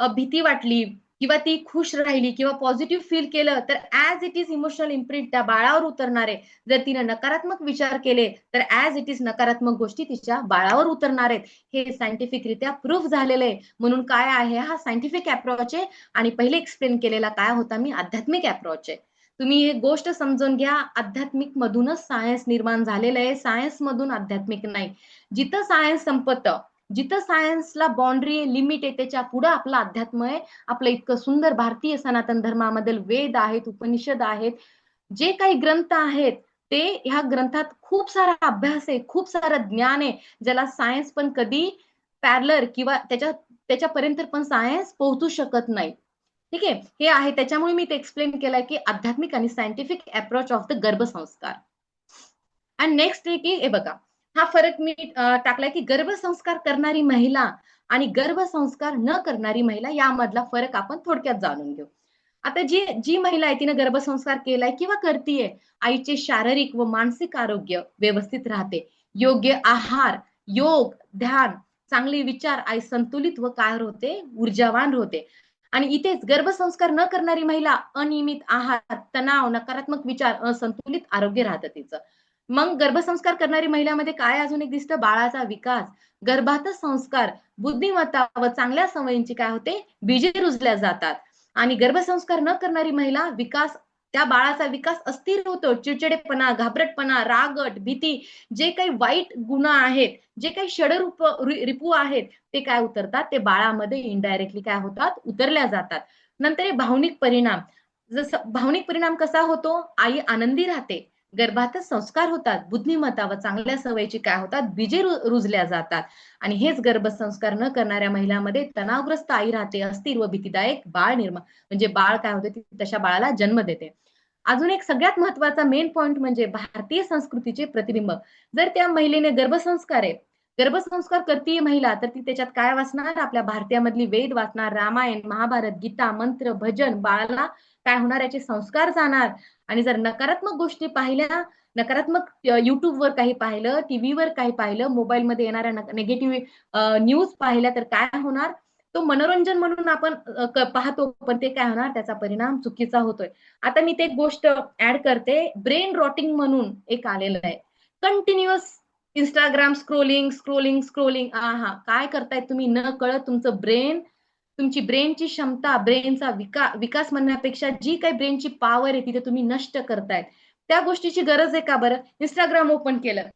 भीती वाटली, किंवा ती खुश राहिली किंवा पॉझिटिव्ह फील केलं तर as it is emotional imprint त्या बाळावर उतरणार आहे. जर तिने नकारात्मक विचार केले तर ऍज इट इज नकारात्मक गोष्टी तिच्या बाळावर उतरणार आहेत. हे सायंटिफिकरित्या प्रूफ झालेलं आहे. म्हणून काय आहे, हा सायंटिफिक अप्रोच आहे आणि पहिले एक्सप्लेन केलेला काय होता मी, आध्यात्मिक अप्रोच आहे. तुम्ही ही गोष्ट समजून घ्या, आध्यात्मिक मधूनच सायन्स निर्माण झालेलं आहे, सायन्स मधून आध्यात्मिक नाही. जिथं सायन्स संपतं, जिथं सायन्सला बाउंड्री लिमिट आहे, त्याच्या पुढे आपलं अध्यात्म आहे. आपलं इतकं सुंदर भारतीय सनातन धर्मामधील वेद आहेत, उपनिषद आहेत, जे काही ग्रंथ आहेत ते ह्या ग्रंथात खूप सारा अभ्यास आहे, खूप सारं ज्ञान आहे, ज्याला सायन्स पण कधी पॅरलर किंवा त्याच्यापर्यंत पण सायन्स पोहोचू शकत नाही. ठीक आहे, हे आहे. त्याच्यामुळे मी ते एक्सप्लेन केलंय की आध्यात्मिक आणि सायंटिफिक अप्रोच ऑफ द गर्भसंस्कार. आणि नेक्स्ट आहे की हे बघा, हा फरक मी टाकलाय की गर्भसंस्कार करणारी महिला आणि गर्भसंस्कार न करणारी महिला यामधला फरक आपण थोडक्यात जाणून घेऊ. आता जी जी महिला आहे तिने गर्भसंस्कार केलाय किंवा करतीये, आईचे शारीरिक व मानसिक आरोग्य व्यवस्थित राहते. योग्य आहार, योग, ध्यान, चांगले विचार, आई संतुलित व काय होते, ऊर्जावान होते. आणि इथेच गर्भसंस्कार न करणारी महिला अनियमित आहार, तणाव, नकारात्मक विचार, असंतुलित आरोग्य राहतं तिचं. मग गर्भसंस्कार करणारी महिलामध्ये काय अजून एक दिसतं, बाळाचा विकास, गर्भातच संस्कार, बुद्धिमत्ता व चांगल्या सवयींची काय होते, बीजे रुजल्या जातात. आणि गर्भसंस्कार न करणारी महिला विकास, त्या बाळाचा विकास अस्थिर होतो. चिडचिडेपणा, घाबरटपणा, रागट, भीती, जे काही वाईट गुण आहेत, जे काही षडरूप रिपू आहेत, ते काय उतरतात, ते बाळामध्ये इनडायरेक्टली काय होतात, उतरल्या जातात. नंतर हे भावनिक परिणाम. जसं भावनिक परिणाम कसा होतो, आई आनंदी राहते, गर्भातच संस्कार होतात, बुद्धिमत्ता व चांगल्या सवयीची काय होतात, बीजे रुजल्या जातात. आणि हेच गर्भसंस्कार न करणाऱ्या महिलांमध्ये तणावग्रस्त आई राहते, अस्थिर व भीतीदायक बाळ निर्माण, म्हणजे बाळ काय होते, ती तशा बाळाला जन्म देते. अजून एक सगळ्यात महत्वाचा मेन पॉइंट म्हणजे भारतीय संस्कृतीचे प्रतिबिंब. जर त्या महिलेने गर्भसंस्कार आहे, गर्भसंस्कार करतीये महिला, तर ती त्याच्यात काय वाचणार, आपल्या भारतीयामधली वेद वाचणार, रामायण, महाभारत, गीता, मंत्र, भजन, बाळाला काय होणार, याचे संस्कार जाणार. आणि जर नकारात्मक गोष्टी पाहिल्या, नकारात्मक युट्यूबवर काही पाहिलं, टीव्हीवर काही पाहिलं, मोबाईलमध्ये येणाऱ्या निगेटिव्ह न्यूज पाहिल्या, तर काय होणार, तो मनोरंजन म्हणून आपण पाहतो, पण ते काय होणार, त्याचा परिणाम चुकीचा होतोय. आता मी ते एक गोष्ट ऍड करते, ब्रेन रॉटिंग म्हणून एक आलेलं आहे. Continuous Instagram scrolling scrolling scrolling, हा काय करताय तुम्ही न कळत, तुमचं ब्रेन, तुमची ब्रेनची क्षमता, ब्रेनचा विकास म्हणण्यापेक्षा जी काही ब्रेनची पॉवर आहे तिथे तुम्ही नष्ट करतायत. त्या गोष्टीची गरज आहे का बरं? इंस्टाग्राम ओपन केलं,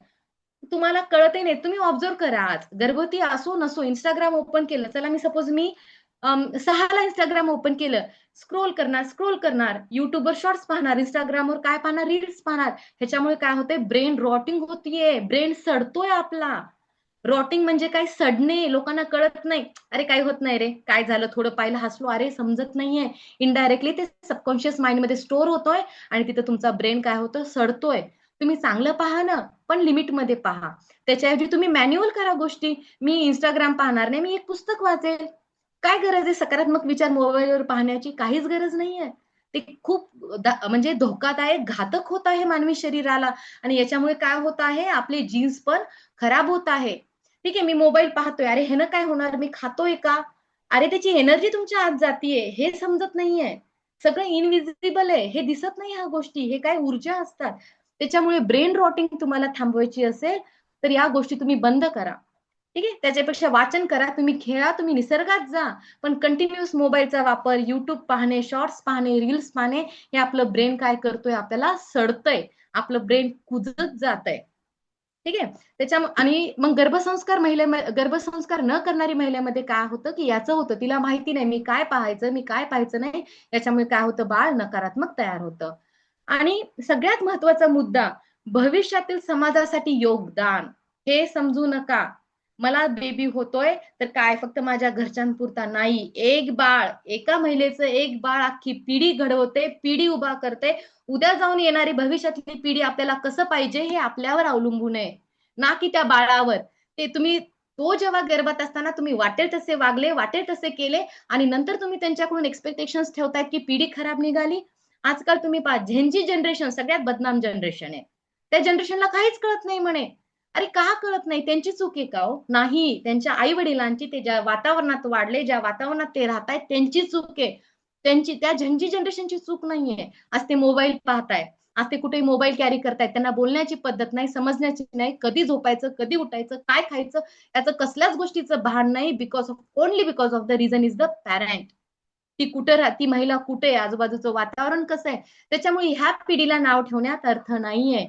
तुम्हाला कळतही नाही, तुम्ही ऑब्झर्व करा, आज गर्भवती असो नसो, इंस्टाग्राम ओपन केलं, चला मी सपोज मी 6ला इंस्टाग्राम ओपन केलं, स्क्रोल करणार, युट्यूबवर शॉर्ट्स पाहणार, इंस्टाग्रामवर काय पाहणार, रील्स पाहणार. ह्याच्यामुळे काय होतंय, ब्रेन रॉटिंग होतीये, ब्रेन सडतोय आपला. रॉटिंग म्हणजे काय, सडणे, लोकांना कळत नाही. अरे काय होत नाही रे, काय झालं, थोडं पाहिलं, हसलो, अरे समजत नाहीये. इनडायरेक्टली ते सबकॉन्शियस माइंड मध्ये स्टोअर होतोय आणि तिथं तुमचा ब्रेन काय होतं, सडतोय. तुम्ही चांगलं पहा ना, पण लिमिटमध्ये पहा. त्याच्याऐवजी तुम्ही मॅन्युअल करा गोष्टी. मी इंस्टाग्राम पाहणार नाही, मी एक पुस्तक वाचेल. काय गरज आहे सकारात्मक विचार मोबाईलवर पाहण्याची? काहीच गरज नाहीये. ते खूप म्हणजे धोकादायक, घातक होत आहे मानवी शरीराला. आणि याच्यामुळे काय होत आहे, आपले जीन्स पण खराब होत आहे. ठीक आहे, मी मोबाईल पाहतोय, अरे ह्यानं काय होणार, मी खातोय का, अरे त्याची एनर्जी तुमच्या आत जातीये, हे समजत नाहीये. सगळं इनविजिबल आहे, हे दिसत नाही ह्या गोष्टी, हे काय ऊर्जा असतात. त्याच्यामुळे ब्रेन रॉटिंग तुम्हाला थांबवायची असेल तर या गोष्टी तुम्ही बंद करा. ठीक आहे, त्याच्यापेक्षा वाचन करा, तुम्ही खेळा, तुम्ही निसर्गात जा. पण कंटिन्युअस मोबाईलचा वापर, युट्यूब पाहणे, शॉर्ट्स पाहणे, रील्स पाहणे, हे आपलं ब्रेन काय करतोय, आपल्याला सडतंय, आपलं ब्रेन कुजत जात आहे. ठीक आहे, आणि मग गर्भसंस्कार न करणारी महिलेमध्ये काय होतं, की याचं होतं, तिला माहिती नाही मी काय पाहायचं, मी काय पाहायचं नाही. याच्यामुळे काय होतं, बाळ नकारात्मक तयार होतं. आणि सगळ्यात महत्वाचा मुद्दा, भविष्यातील समाजासाठी योगदान. हे समजू नका, मला बेबी होतोय तर काय फक्त माझ्या घरच्यांपुरता नाही. एक बाळ, एका महिलेचं एक बाळ अख्खी पिढी घडवते, पिढी उभा करते. उद्या जाऊन येणारी भविष्यातली पिढी आपल्याला कसं पाहिजे हे आपल्यावर अवलंबून आहे, ना की त्या बाळावर. ते तुम्ही, तो जेव्हा गर्भात असताना तुम्ही वाटेल तसे वागले, वाटेल तसे केले, आणि नंतर तुम्ही त्यांच्याकडून एक्सपेक्टेशन्स ठेवतायत की पिढी खराब निघाली. आजकाल तुम्ही पहा, झेनजी जनरेशन सगळ्यात बदनाम जनरेशन आहे. त्या जनरेशनला काहीच कळत नाही म्हणे. अरे का कळत नाही, त्यांची चूक आहे का हो? नाही, त्यांच्या आई वडिलांची, ते ज्या वातावरणात वाढले, ज्या वातावरणात ते राहतायत, त्यांची चूक आहे. त्या झंजी जनरेशनची चूक नाहीये. आज ते मोबाईल पाहताय, आज ते कुठे मोबाईल कॅरी करतायत, त्यांना बोलण्याची पद्धत नाही, समजण्याची नाही, कधी झोपायचं, कधी उठायचं, काय खायचं, याचं कसल्याच गोष्टीचं भान नाही. Only because of the reason is the parent. ती कुठे राहती, महिला कुठे आहे, आजूबाजूचं वातावरण कसं आहे, त्याच्यामुळे ह्या पिढीला नाव ठेवण्यात अर्थ नाहीये.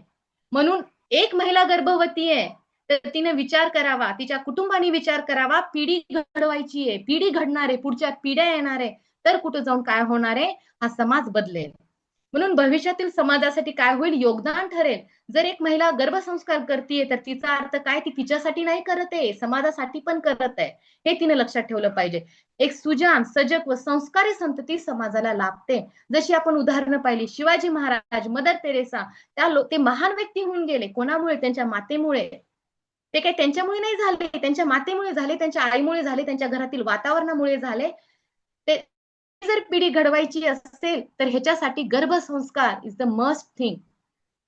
म्हणून एक महिला गर्भवती आहे तर तिने विचार करावा, तिच्या कुटुंबाने विचार करावा, पिढी घडवायची आहे, पिढी घडणार आहे, पुढच्या पिढ्या येणार आहे, तर कुठे जाऊन काय होणार आहे, हा समाज बदलेल. म्हणून भविष्यातील समाजासाठी काय होईल, योगदान ठरेल. जर एक महिला गर्भसंस्कार करते तर तिचा अर्थ काय, ती तिच्यासाठी नाही करत आहे, समाजासाठी पण करत आहे, हे तिने लक्षात ठेवलं पाहिजे. एक सुजान, सजग व संस्कारी संतती समाजाला लाभते. जशी आपण उदाहरणं पाहिली, शिवाजी महाराज, मदर तेरेसा, ते महान व्यक्ती होऊन गेले. कोणामुळे? त्यांच्या मातेमुळे. ते काही त्यांच्यामुळे नाही झाले, त्यांच्या मातेमुळे झाले, त्यांच्या आईमुळे झाले, त्यांच्या घरातील वातावरणामुळे झाले. ते जर पिढी घडवायची असेल तर ह्याच्यासाठी गर्भसंस्कार इज द मस्ट थिंग.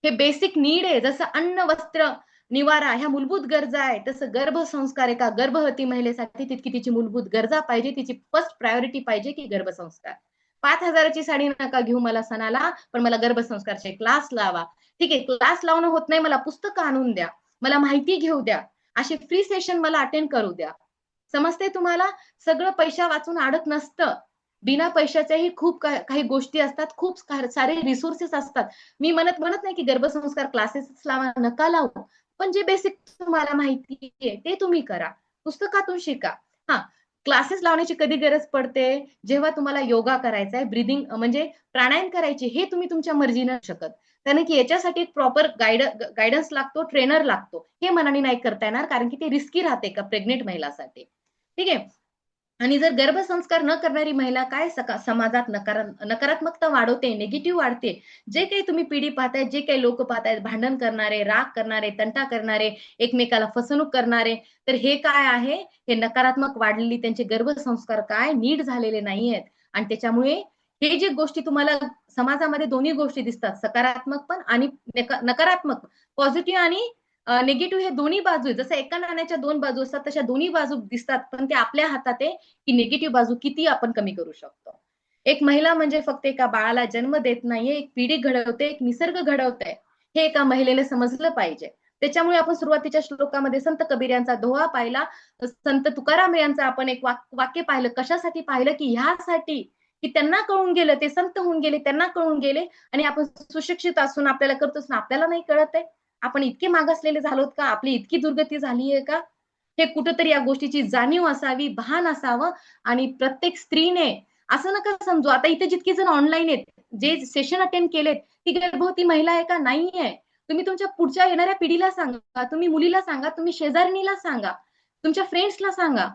हे बेसिक नीड आहे. जसं अन्न, वस्त्र, निवारा ह्या मूलभूत गरजा आहे, तसं गर्भसंस्कार एका गर्भवती महिलेसाठी तितकी तिची मूलभूत गरजा पाहिजे. तिची फर्स्ट प्रायोरिटी पाहिजे की गर्भसंस्कार. 5,000ची साडी नका घेऊ मला सणाला, पण मला गर्भसंस्कारचे क्लास लावा. ठीक आहे, क्लास लावणं होत नाही, मला पुस्तकं आणून द्या, मला माहिती घेऊ द्या, असे फ्री सेशन मला अटेंड करू द्या. समजते तुम्हाला? सगळं पैसा वाचून अडत नसतं. बिना पैशाच्याही खूप काही गोष्टी असतात, खूप सारे रिसोर्सेस असतात. मी म्हणत नाही की गर्भसंस्कार क्लासेस लावा, नका लावू, पण जे बेसिक तुम्हाला माहिती आहे ते तुम्ही करा, पुस्तकातून शिका. हा, क्लासेस लावण्याची कधी गरज पडते, जेव्हा तुम्हाला योगा करायचा आहे, ब्रीदिंग म्हणजे प्राणायाम करायचे, हे तुम्ही तुमच्या मर्जीने शकत. कारण की याच्यासाठी एक प्रॉपर गायडन्स लागतो, ट्रेनर लागतो. हे मनाने नाही करता येणार, कारण की ते रिस्की राहते का प्रेग्नेंट महिलासाठी. ठीक आहे. आणि जर गर्भसंस्कार न करणारी महिला काय समाजात नकारात्मकता वाढवते, निगेटिव्ह वाढते. जे काही तुम्ही पिढी पाहताय, जे काही लोक पाहतायत, भांडण करणारे, राग करणारे, तंटा करणारे, एकमेकाला फसवणूक करणारे, तर हे काय आहे, हे नकारात्मक वाढलेली त्यांचे गर्भसंस्कार काय नीट झालेले नाहीयेत. आणि त्याच्यामुळे हे जे गोष्टी तुम्हाला समाजामध्ये दोन्ही गोष्टी दिसतात, सकारात्मक पण आणि नकारात्मक, पॉझिटिव्ह आणि निगेटिव्ह, हे दोन्ही बाजू आहे. जसं एका नाण्याच्या दोन बाजू असतात, तशा दोन्ही बाजू दिसतात, पण ते आपल्या हातात आहे की निगेटिव्ह बाजू किती आपण कमी करू शकतो. एक महिला म्हणजे फक्त एका बाळाला जन्म देत नाहीये, एक पिढी घडवते, एक निसर्ग घडवते, हे एका महिलेने समजलं पाहिजे. त्याच्यामुळे आपण सुरुवातीच्या श्लोकामध्ये संत कबीर यांचा दोहा पाहिला, संत तुकाराम यांचं आपण एक वाक्य पाहिलं. कशासाठी पाहिलं? की ह्यासाठी की त्यांना कळून गेलं, ते संत होऊन गेले, त्यांना कळून गेले, आणि आपण सुशिक्षित असून आपल्याला करतोच ना, आपल्याला नाही कळत आहे. आपण इतके मागासलेले झालोत का? आपली इतकी दुर्गती झालीये का? हे कुठंतरी या गोष्टीची जाणीव असावी, भान असावं. आणि प्रत्येक स्त्रीने असं नका समजू, आता इथे जितके जण ऑनलाईन आहेत, जे सेशन अटेंड केलेत, ती गर्भवती महिला आहे का? नाहीये. तुम्ही तुमच्या पुढच्या येणाऱ्या पिढीला सांगा, तुम्ही मुलीला सांगा, तुम्ही शेजारणीला सांगा, तुमच्या फ्रेंड्सला सांगा.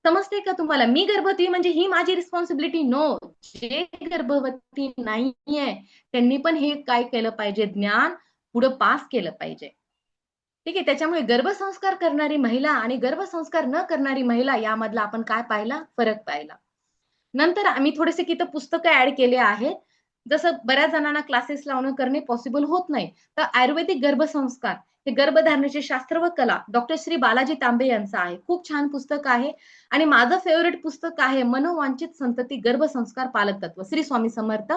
समजते का तुम्हाला? मी गर्भवती म्हणजे ही माझी रिस्पॉन्सिबिलिटी? नो. जे गर्भवती नाहीये त्यांनी पण हे काय केलं पाहिजे, ज्ञान पुढे पास केलं पाहिजे. ठीक आहे. त्याच्यामुळे गर्भसंस्कार करणारी महिला आणि गर्भसंस्कार न करणारी महिला यामधला आपण काय पाहिला, फरक पाहिला. नंतर आम्ही थोडेसे तिथं पुस्तकं ऍड केले आहेत. जसं बऱ्याच जणांना क्लासेस लावणं करणे पॉसिबल होत नाही, तर आयुर्वेदिक गर्भसंस्कार हे गर्भधारणेचे शास्त्र व कला डॉक्टर श्री बालाजी तांबे यांचं आहे. खूप छान पुस्तक आहे. आणि माझं फेवरेट पुस्तक आहे मनोवांछित संतती गर्भसंस्कार पालक तत्व, श्री स्वामी समर्थ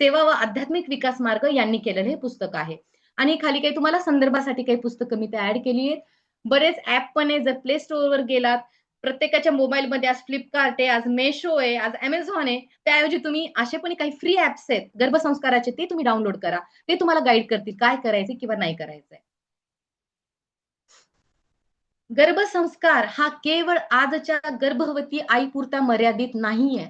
सेवा व आध्यात्मिक विकास मार्ग यांनी केलेलं हे पुस्तक आहे. आणि खाली काही तुम्हाला संदर्भासाठी काही पुस्तकं मी ते ऍड केली आहेत. बरेच ऍप पण आहे. जर प्ले स्टोअरवर गेलात, प्रत्येकाच्या मोबाईलमध्ये आज फ्लिपकार्ट आहे, आज मेशो आहे, आज अमेझॉन आहे, त्याऐवजी तुम्ही असे पण काही फ्री ऍप्स आहेत गर्भसंस्काराचे, ते तुम्ही डाउनलोड करा. ते तुम्हाला गाईड करतील काय करायचे किंवा नाही करायचंय. गर्भसंस्कार हा केवळ आजच्या गर्भवती आईपुरता मर्यादित नाहीये,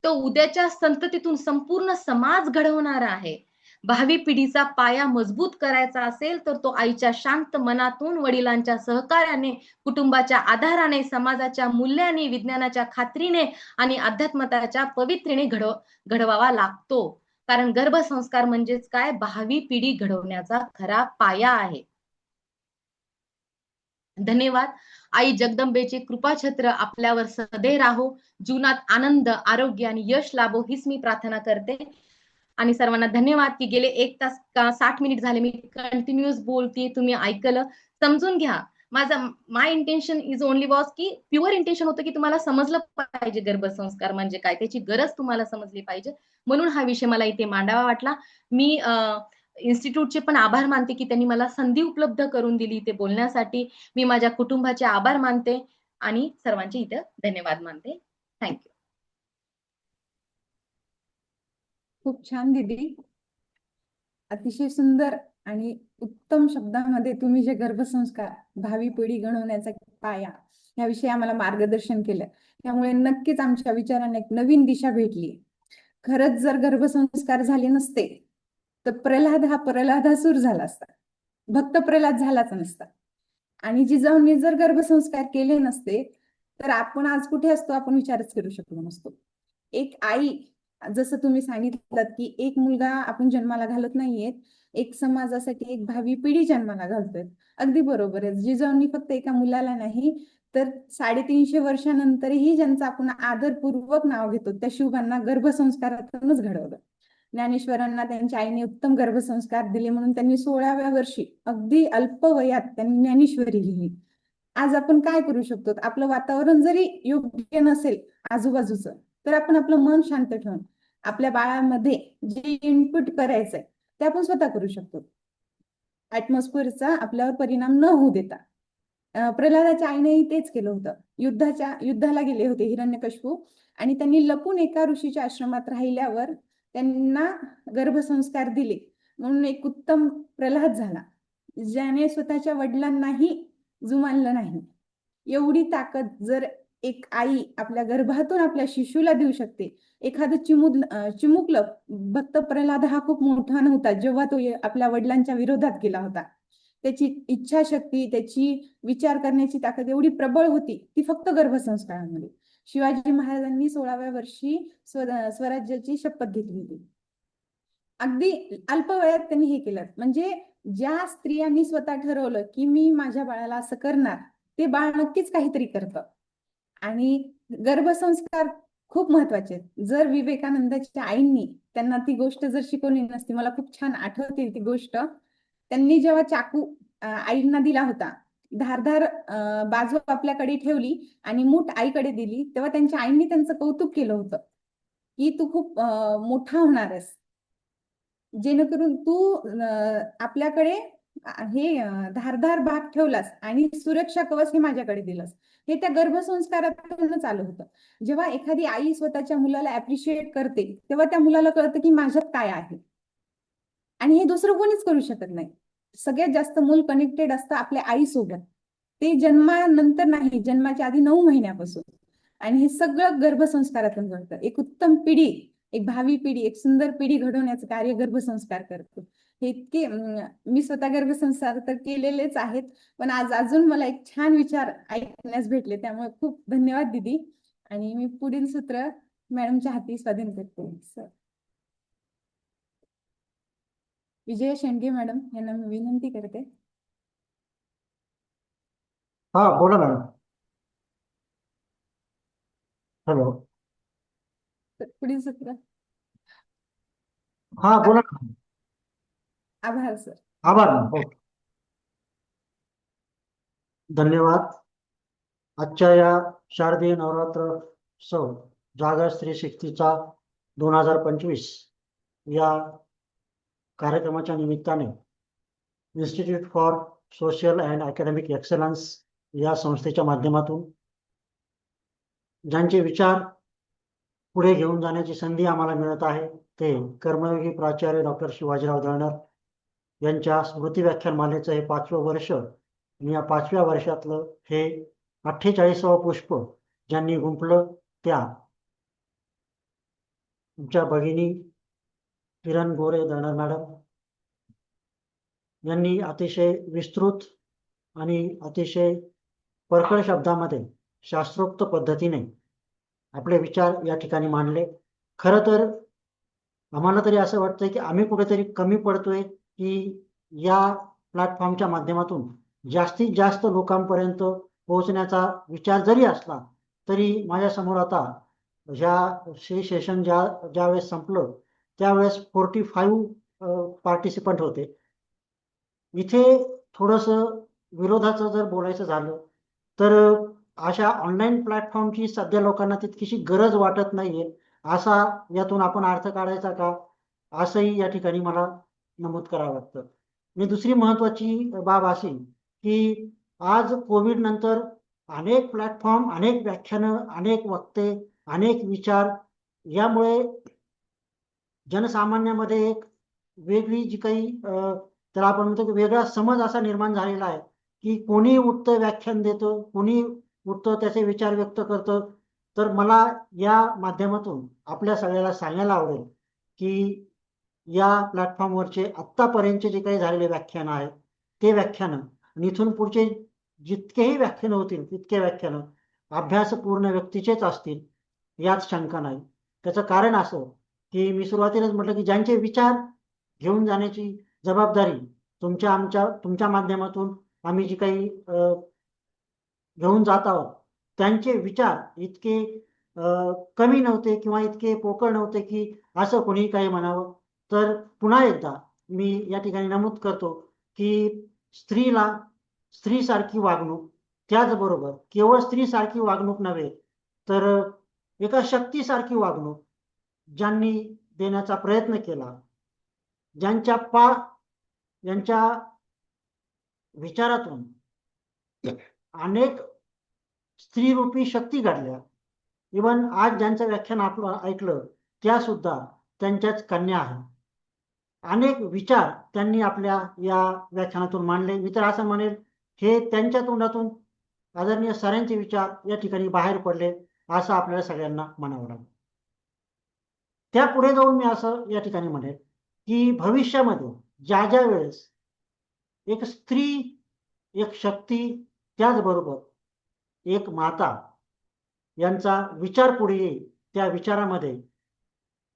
तो उद्याच्या संततीतून संपूर्ण समाज घडवणारा आहे. भावी पिढीचा पाया मजबूत करायचा असेल तर तो आईच्या शांत मनातून, वडिलांच्या सहकार्याने, कुटुंबाच्या आधाराने, समाजाच्या मूल्याने, विज्ञानाच्या खात्रीने आणि अध्यात्मताच्या पवित्रीने घडवावा लागतो. कारण गर्भसंस्कार म्हणजेच काय, भावी पिढी घडवण्याचा खरा पाया आहे. धन्यवाद. आई जगदंबेचे कृपाछत्र आपल्यावर सदैव राहो. जीवनात आनंद, आरोग्य आणि यश लाभो हीच मी प्रार्थना करते. आणि सर्वांना धन्यवाद की गेले 1 तास 60 मिनिट झाले मी कंटिन्युअस बोलते, तुम्ही ऐकलं. समजून घ्या, माय इंटेन्शन इज ओनली वॉज की प्युअर इंटेन्शन होतं की तुम्हाला समजलं पाहिजे गर्भसंस्कार म्हणजे काय, त्याची गरज तुम्हाला समजली पाहिजे, म्हणून हा विषय मला इथे मांडावा वाटला. मी इन्स्टिट्यूटचे पण आभार मानते की त्यांनी मला संधी उपलब्ध करून दिली इथे बोलण्यासाठी. मी माझ्या कुटुंबाचे आभार मानते आणि सर्वांचे इथे धन्यवाद मानते. थँक्यू. खूप छान दीदी. अतिशय सुंदर आणि उत्तम शब्दामध्ये तुम्ही जे गर्भसंस्कार भावी पिढी घडवण्याचा पाया याविषयी आम्हाला मार्गदर्शन केलं. त्यामुळे नक्कीच आमच्या विचारांना एक नवीन दिशा भेटली. खरंच जर गर्भसंस्कार झाले नसते तर प्रल्हाद हा प्रल्हादासूर झाला असता, भक्त प्रल्हाद झालाच नसता. आणि जिजाऊंनी जर गर्भसंस्कार केले नसते तर आपण आज कुठे असतो आपण विचारच करू शकलो नसतो. एक आई, जसं तुम्ही सांगितलं की एक मुलगा आपण जन्माला घालत नाहीये, एक समाजासाठी एक भावी पिढी जन्माला घालतोय. अगदी बरोबर आहे. जिजाऊंनी फक्त एका मुलाला नाही तर 350 वर्षानंतरही ज्यांचं आपण आदरपूर्वक नाव घेतो त्या शिवबांना गर्भसंस्कारातूनच घडवलं. ज्ञानेश्वरांना त्यांच्या आईने उत्तम गर्भसंस्कार दिले म्हणून त्यांनी 16व्या वर्षी अगदी अल्प वयात त्यांनी ज्ञानेश्वरी लिहिली. आज आपण काय करू शकतो? आपलं वातावरण जरी योग्य नसेल आजूबाजूचं तर आपण आपलं मन शांत ठेवून आपल्या बाळामध्ये जे इनपुट करायचंय ते आपण स्वतः करू शकतो. ऍटमॉस्फिअरचा आपल्यावर परिणाम न होऊ देता. प्रल्हादाच्या आईनेही तेच केलं होतं. युद्धाला गेले होते हिरण्यकशिपू आणि त्यांनी लपून एका ऋषीच्या आश्रमात राहिल्यावर त्यांना गर्भसंस्कार दिले म्हणून एक उत्तम प्रल्हाद झाला, ज्याने स्वतःच्या वडिलांनाही जुमानलं नाही. एवढी ताकद जर एक आई आपल्या गर्भातून आपल्या शिशूला देऊ शकते. एखादं चिमुकलं, भक्त प्रल्हाद हा खूप मोठा नव्हता जेव्हा तो आपल्या वडिलांच्या विरोधात गेला होता. त्याची इच्छाशक्ती, त्याची विचार करण्याची ताकद एवढी प्रबळ होती ती फक्त गर्भसंस्कारामध्ये. शिवाजी महाराजांनी 16व्या वर्षी स्वराज्याची शपथ घेतली होती. अगदी अल्प वयात त्यांनी हे केलं. म्हणजे ज्या स्त्रियांनी स्वतः ठरवलं की मी माझ्या बाळाला असं करणार, ते बाळ नक्कीच काहीतरी करतं. आणि गर्भसंस्कार खूप महत्वाचे आहेत. जर विवेकानंदाच्या आईंनी त्यांना ती गोष्ट जर शिकवली नसती, मला खूप छान आठवते ती गोष्ट. त्यांनी जेव्हा चाकू आईंना दिला होता, धारधार बाजू आपल्याकडे ठेवली आणि मूठ आईकडे दिली, तेव्हा त्यांच्या आईंनी त्यांचं कौतुक केलं होतं की तू खूप मोठा होणार आहेस, जेणेकरून तू आपल्याकडे हे धारधार भाग ठेवलास आणि सुरक्षा कवच हे माझ्याकडे दिलंस. हे त्या गर्भसंस्कारातूनच आलं होतं. जेव्हा एखादी आई स्वतःच्या मुलाला अप्रिशिएट करते तेव्हा त्या मुलाला कळतं की माझ्यात काय आहे. आणि हे दुसरं कोणीच करू शकत नाही. सगळ्यात जास्त मूल कनेक्टेड असतं आपल्या आईसोबत. ते जन्मानंतर नाही, जन्माच्या आधी 9 महिन्यापासून. आणि हे सगळं गर्भसंस्कारातून घडतं. एक उत्तम पिढी, एक भावी पिढी, एक सुंदर पिढी घडवण्याचं कार्य गर्भसंस्कार करतो. हे इतके मी स्वतः गर्भसंस्कार तर केलेलेच आहेत, पण आज अजून मला एक छान विचार ऐकण्यास भेटले, त्यामुळे खूप धन्यवाद दीदी. आणि मी पुढील सूत्र मॅडमच्या हाती स्वाधीन करते. सर विजय शेंडगे मॅडम यांना मी विनंती करते. हा बोला मॅडम. हॅलो. पुढील सूत्र. हा बोला ना. आभार सर. आभार मॅम. हो धन्यवाद. आजच्या या शारदीय नवरात्रोत्सव जागर स्त्री शक्तीचा 2025 या कार्यक्रमाच्या निमित्ताने institute for social and academic excellence या संस्थेच्या माध्यमातून ज्यांचे विचार पुढे घेऊन जाण्याची संधी आम्हाला मिळत आहे ते कर्मयोगी प्राचार्य डॉक्टर शिवाजीराव दळणर यांच्या स्मृती व्याख्यानमालेचं हे 5वं वर्ष आणि या 5व्या वर्षातलं हे 48वं पुष्प ज्यांनी गुंफलं त्या आमच्या भगिनी किरण गोरे दळणर मॅडम यांनी अतिशय विस्तृत आणि अतिशय परखड शब्दामध्ये शास्त्रोक्त पद्धतीने आपले विचार या ठिकाणी मांडले. खरं तर आम्हाला तरी असं वाटतंय की आम्ही कुठेतरी कमी पडतोय की या प्लॅटफॉर्मच्या माध्यमातून जास्तीत जास्त लोकांपर्यंत पोहोचण्याचा विचार जरी असला तरी माझ्यासमोर आता हे सेशन ज्यावेळेस संपलं त्यावेळेस 45 पार्टिसिपंट होते. इथे थोडंसं विरोधाचं जर बोलायचं झालं तर अशा ऑनलाईन प्लॅटफॉर्मची सध्या लोकांना तितकीशी गरज वाटत नाहीये, असा यातून आपण अर्थ काढायचा का, असंही या ठिकाणी मला नमूद करावं लागतं. आणि दुसरी महत्वाची बाब अशी की आज कोविड नंतर अनेक प्लॅटफॉर्म, अनेक व्याख्यानं, अनेक वक्ते, अनेक विचार यामुळे जनसामान्यामध्ये एक वेगळी जी काही त्याला आपण म्हणतो की वेगळा समज असा निर्माण झालेला आहे की कोणी उठतं व्याख्यान देतं, कोणी उठतं त्याचे विचार व्यक्त करतं. तर मला या माध्यमातून आपल्या सगळ्याला सांगायला आवडेल की या प्लॅटफॉर्मवरचे आत्तापर्यंतचे जे काही झालेले व्याख्यानं आहेत ते व्याख्यानं आणि इथून पुढचे जितकेही व्याख्यानं होतील तितके व्याख्यानं अभ्यासपूर्ण व्यक्तीचेच असतील यात शंका नाही. त्याचं कारण असं की मी सुरुवातीलाच म्हटलं की ज्यांचे विचार घेऊन जाण्याची जबाबदारी तुमच्या माध्यमातून आम्ही जी काही घेऊन जात आहोत त्यांचे विचार इतके कमी नव्हते किंवा इतके पोकळ नव्हते की असं कोणी काही म्हणावं. तर पुन्हा एकदा मी या ठिकाणी नमूद करतो की स्त्रीला स्त्रीसारखी वागणूक, त्याचबरोबर केवळ स्त्रीसारखी वागणूक नव्हे तर एका शक्तीसारखी वागणूक ज्यांनी देण्याचा प्रयत्न केला, यांच्या विचारातून अनेक स्त्रीरूपी शक्ती घडल्या. इवन आज ज्यांचं व्याख्यान आपलं ऐकलं त्या सुद्धा त्यांच्याच कन्या आहेत. अनेक विचार त्यांनी आपल्या या व्याख्यानातून मांडले. मी तर असं म्हणेल हे त्यांच्या तोंडातून आदरणीय सरांचे विचार या ठिकाणी बाहेर पडले असं आपल्याला सगळ्यांना म्हणावं लागेल. त्यापुढे जाऊन मी असं या ठिकाणी म्हणेल की भविष्यामध्ये ज्या वेळेस एक स्त्री, एक शक्ती, त्याचबरोबर एक माता यांचा विचार पुढे येईल, त्या विचारामध्ये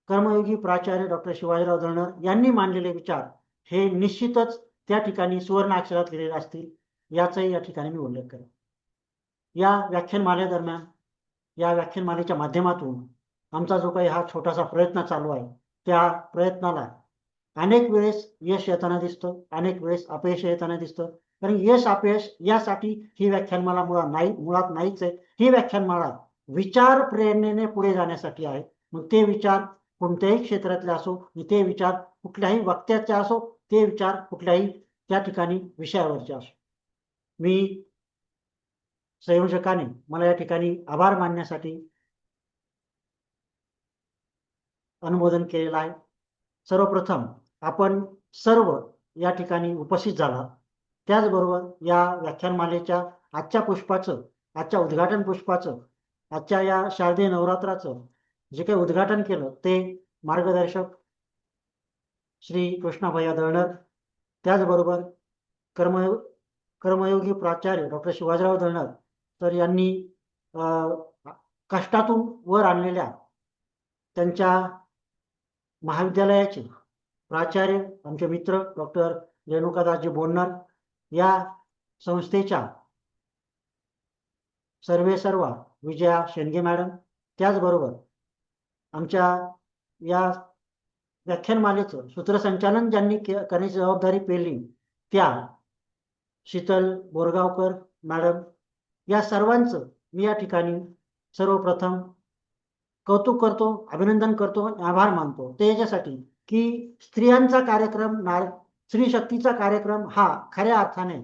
कर्मयोगी प्राचार्य डॉक्टर शिवाजीराव दळणर यांनी मांडलेले विचार हे निश्चितच त्या ठिकाणी सुवर्ण अक्षरात लिहिलेले असतील याचाही या ठिकाणी मी उल्लेख करेन. या व्याख्यानमालेदरम्यान, या व्याख्यानमालेच्या माध्यमातून आमचा जो काही हा छोटासा प्रयत्न चालू आहे त्या प्रयत्नाला अनेक वेळेस यश येताना दिसतं, अनेक वेळेस अपयश येताना दिसतं. कारण यश अपयश यासाठी ही व्याख्यानमाला मुळात नाहीच आहे. ही व्याख्यानमाला विचार प्रेरणेने पुढे जाण्यासाठी आहे. मग ते विचार कोणत्याही क्षेत्रातले असो, ते विचार कुठल्याही वक्त्याचे असो, ते विचार कुठल्याही त्या ठिकाणी विषयावरचे असो. मी संयोजकाने मला या ठिकाणी आभार मानण्यासाठी अनुमोदन केलेलं आहे. सर्वप्रथम आपण सर्व या ठिकाणी उपस्थित झाला, त्याचबरोबर या व्याख्यानमालेच्या आजच्या उद्घाटन पुष्पाचं, आजच्या या शारदीय नवरात्राचं जे काही उद्घाटन केलं ते मार्गदर्शक श्री कृष्णाभैया दळणर, त्याचबरोबर कर्मयोगी प्राचार्य डॉक्टर शिवाजीराव दळणर तर यांनी कष्टातून वर आणलेल्या त्यांच्या महाविद्यालयाचे प्राचार्य, आमचे मित्र डॉक्टर रेणुकादासजी बोन्नर, या संस्थेच्या सर्वेसर्वा विजया शेंडगे मॅडम, त्याचबरोबर आमच्या या व्याख्यानमालेचं सूत्रसंचालन ज्यांनी करण्याची जबाबदारी पेलली त्या शीतल बोरगावकर मॅडम, या सर्वांचं मी या ठिकाणी सर्वप्रथम कौतुक करतो, अभिनंदन करतो, आभार मानतो. ते याच्यासाठी की स्त्रियांचा कार्यक्रम, स्त्री शक्तीचा कार्यक्रम हा खऱ्या अर्थाने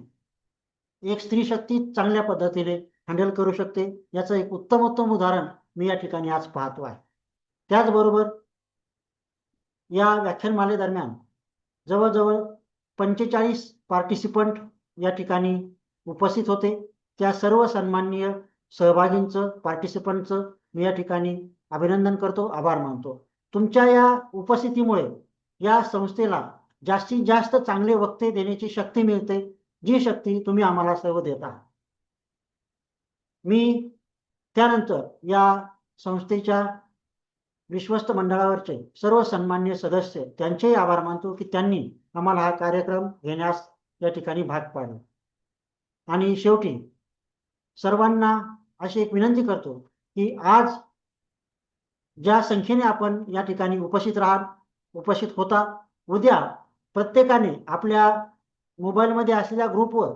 एक स्त्री शक्ती चांगल्या पद्धतीने हँडल करू शकते याचं एक उत्तमोत्तम उदाहरण मी या ठिकाणी आज पाहतो आहे. त्याचबरोबर या व्याख्यानमालेदरम्यान जवळजवळ 45 पार्टिसिपंट या ठिकाणी उपस्थित होते. त्या सर्व सन्माननीय सहभागींचं, पार्टिसिपंटचं मी या ठिकाणी अभिनंदन करतो, आभार मानतो. तुमच्या या उपस्थितीमुळे या संस्थेला जास्तीत जास्त चांगले वक्ते देण्याची शक्ती मिळते, जी शक्ती तुम्ही आम्हाला सर्व देता. मी त्यानंतर या संस्थेच्या विश्वस्त मंडळावरचे सर्व सन्माननीय सदस्य त्यांचेही आभार मानतो की त्यांनी आम्हाला हा कार्यक्रम घेण्यास या ठिकाणी भाग पाडले. आणि शेवटी सर्वांना अशी एक विनंती करतो की आज ज्या संख्येने आपण या ठिकाणी उपस्थित होता, उद्या प्रत्येकाने आपल्या मोबाईलमध्ये असलेल्या ग्रुपवर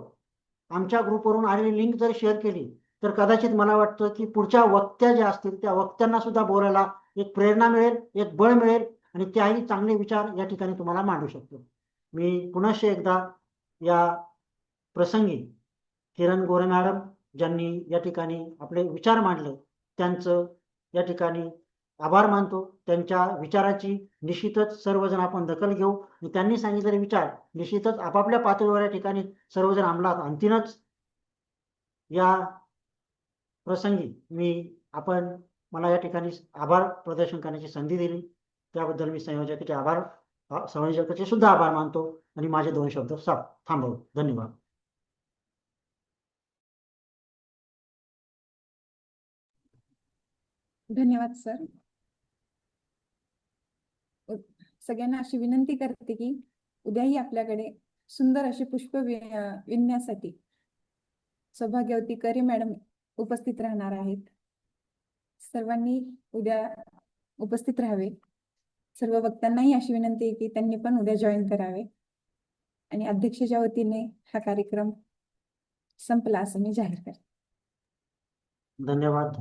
आमच्या ग्रुपवरून आलेली लिंक जर शेअर केली तर कदाचित मला वाटतं की पुढच्या वक्त्या ज्या असतील त्या वक्त्यांना सुद्धा बोलायला एक प्रेरणा मिळेल, एक बळ मिळेल आणि त्याही चांगले विचार या ठिकाणी तुम्हाला मांडू शकतो. मी पुनश्च एकदा या प्रसंगी किरण गोरे मॅडम ज्यांनी या ठिकाणी आपले विचार मांडले त्यांचं या ठिकाणी आभार मानतो. त्यांच्या विचाराची निश्चितच सर्वजण आपण दखल घेऊ आणि त्यांनी सांगितलेले विचार निश्चितच आपापल्या पातळीवर या ठिकाणी सर्वजण अंमलात आणतीलच. या प्रसंगी मला या ठिकाणी आभार प्रदर्शन करण्याची संधी दिली त्याबद्दल मी संयोजकाचे सुद्धा आभार मानतो आणि माझे 2 शब्द थांबवतो. धन्यवाद. धन्यवाद सर. सगळ्यांना अशी विनंती करते की उद्याही आपल्याकडे सुंदर असे पुष्प विणण्यासाठी सौभाग्यवती करे मॅडम उपस्थित राहणार आहेत. सर्वांनी उद्या उपस्थित राहावे. सर्व वक्त्यांनाही अशी विनंती आहे की त्यांनी पण उद्या जॉईन करावे. आणि अध्यक्षाच्या वतीने हा कार्यक्रम संपला असं मी जाहीर करते. धन्यवाद.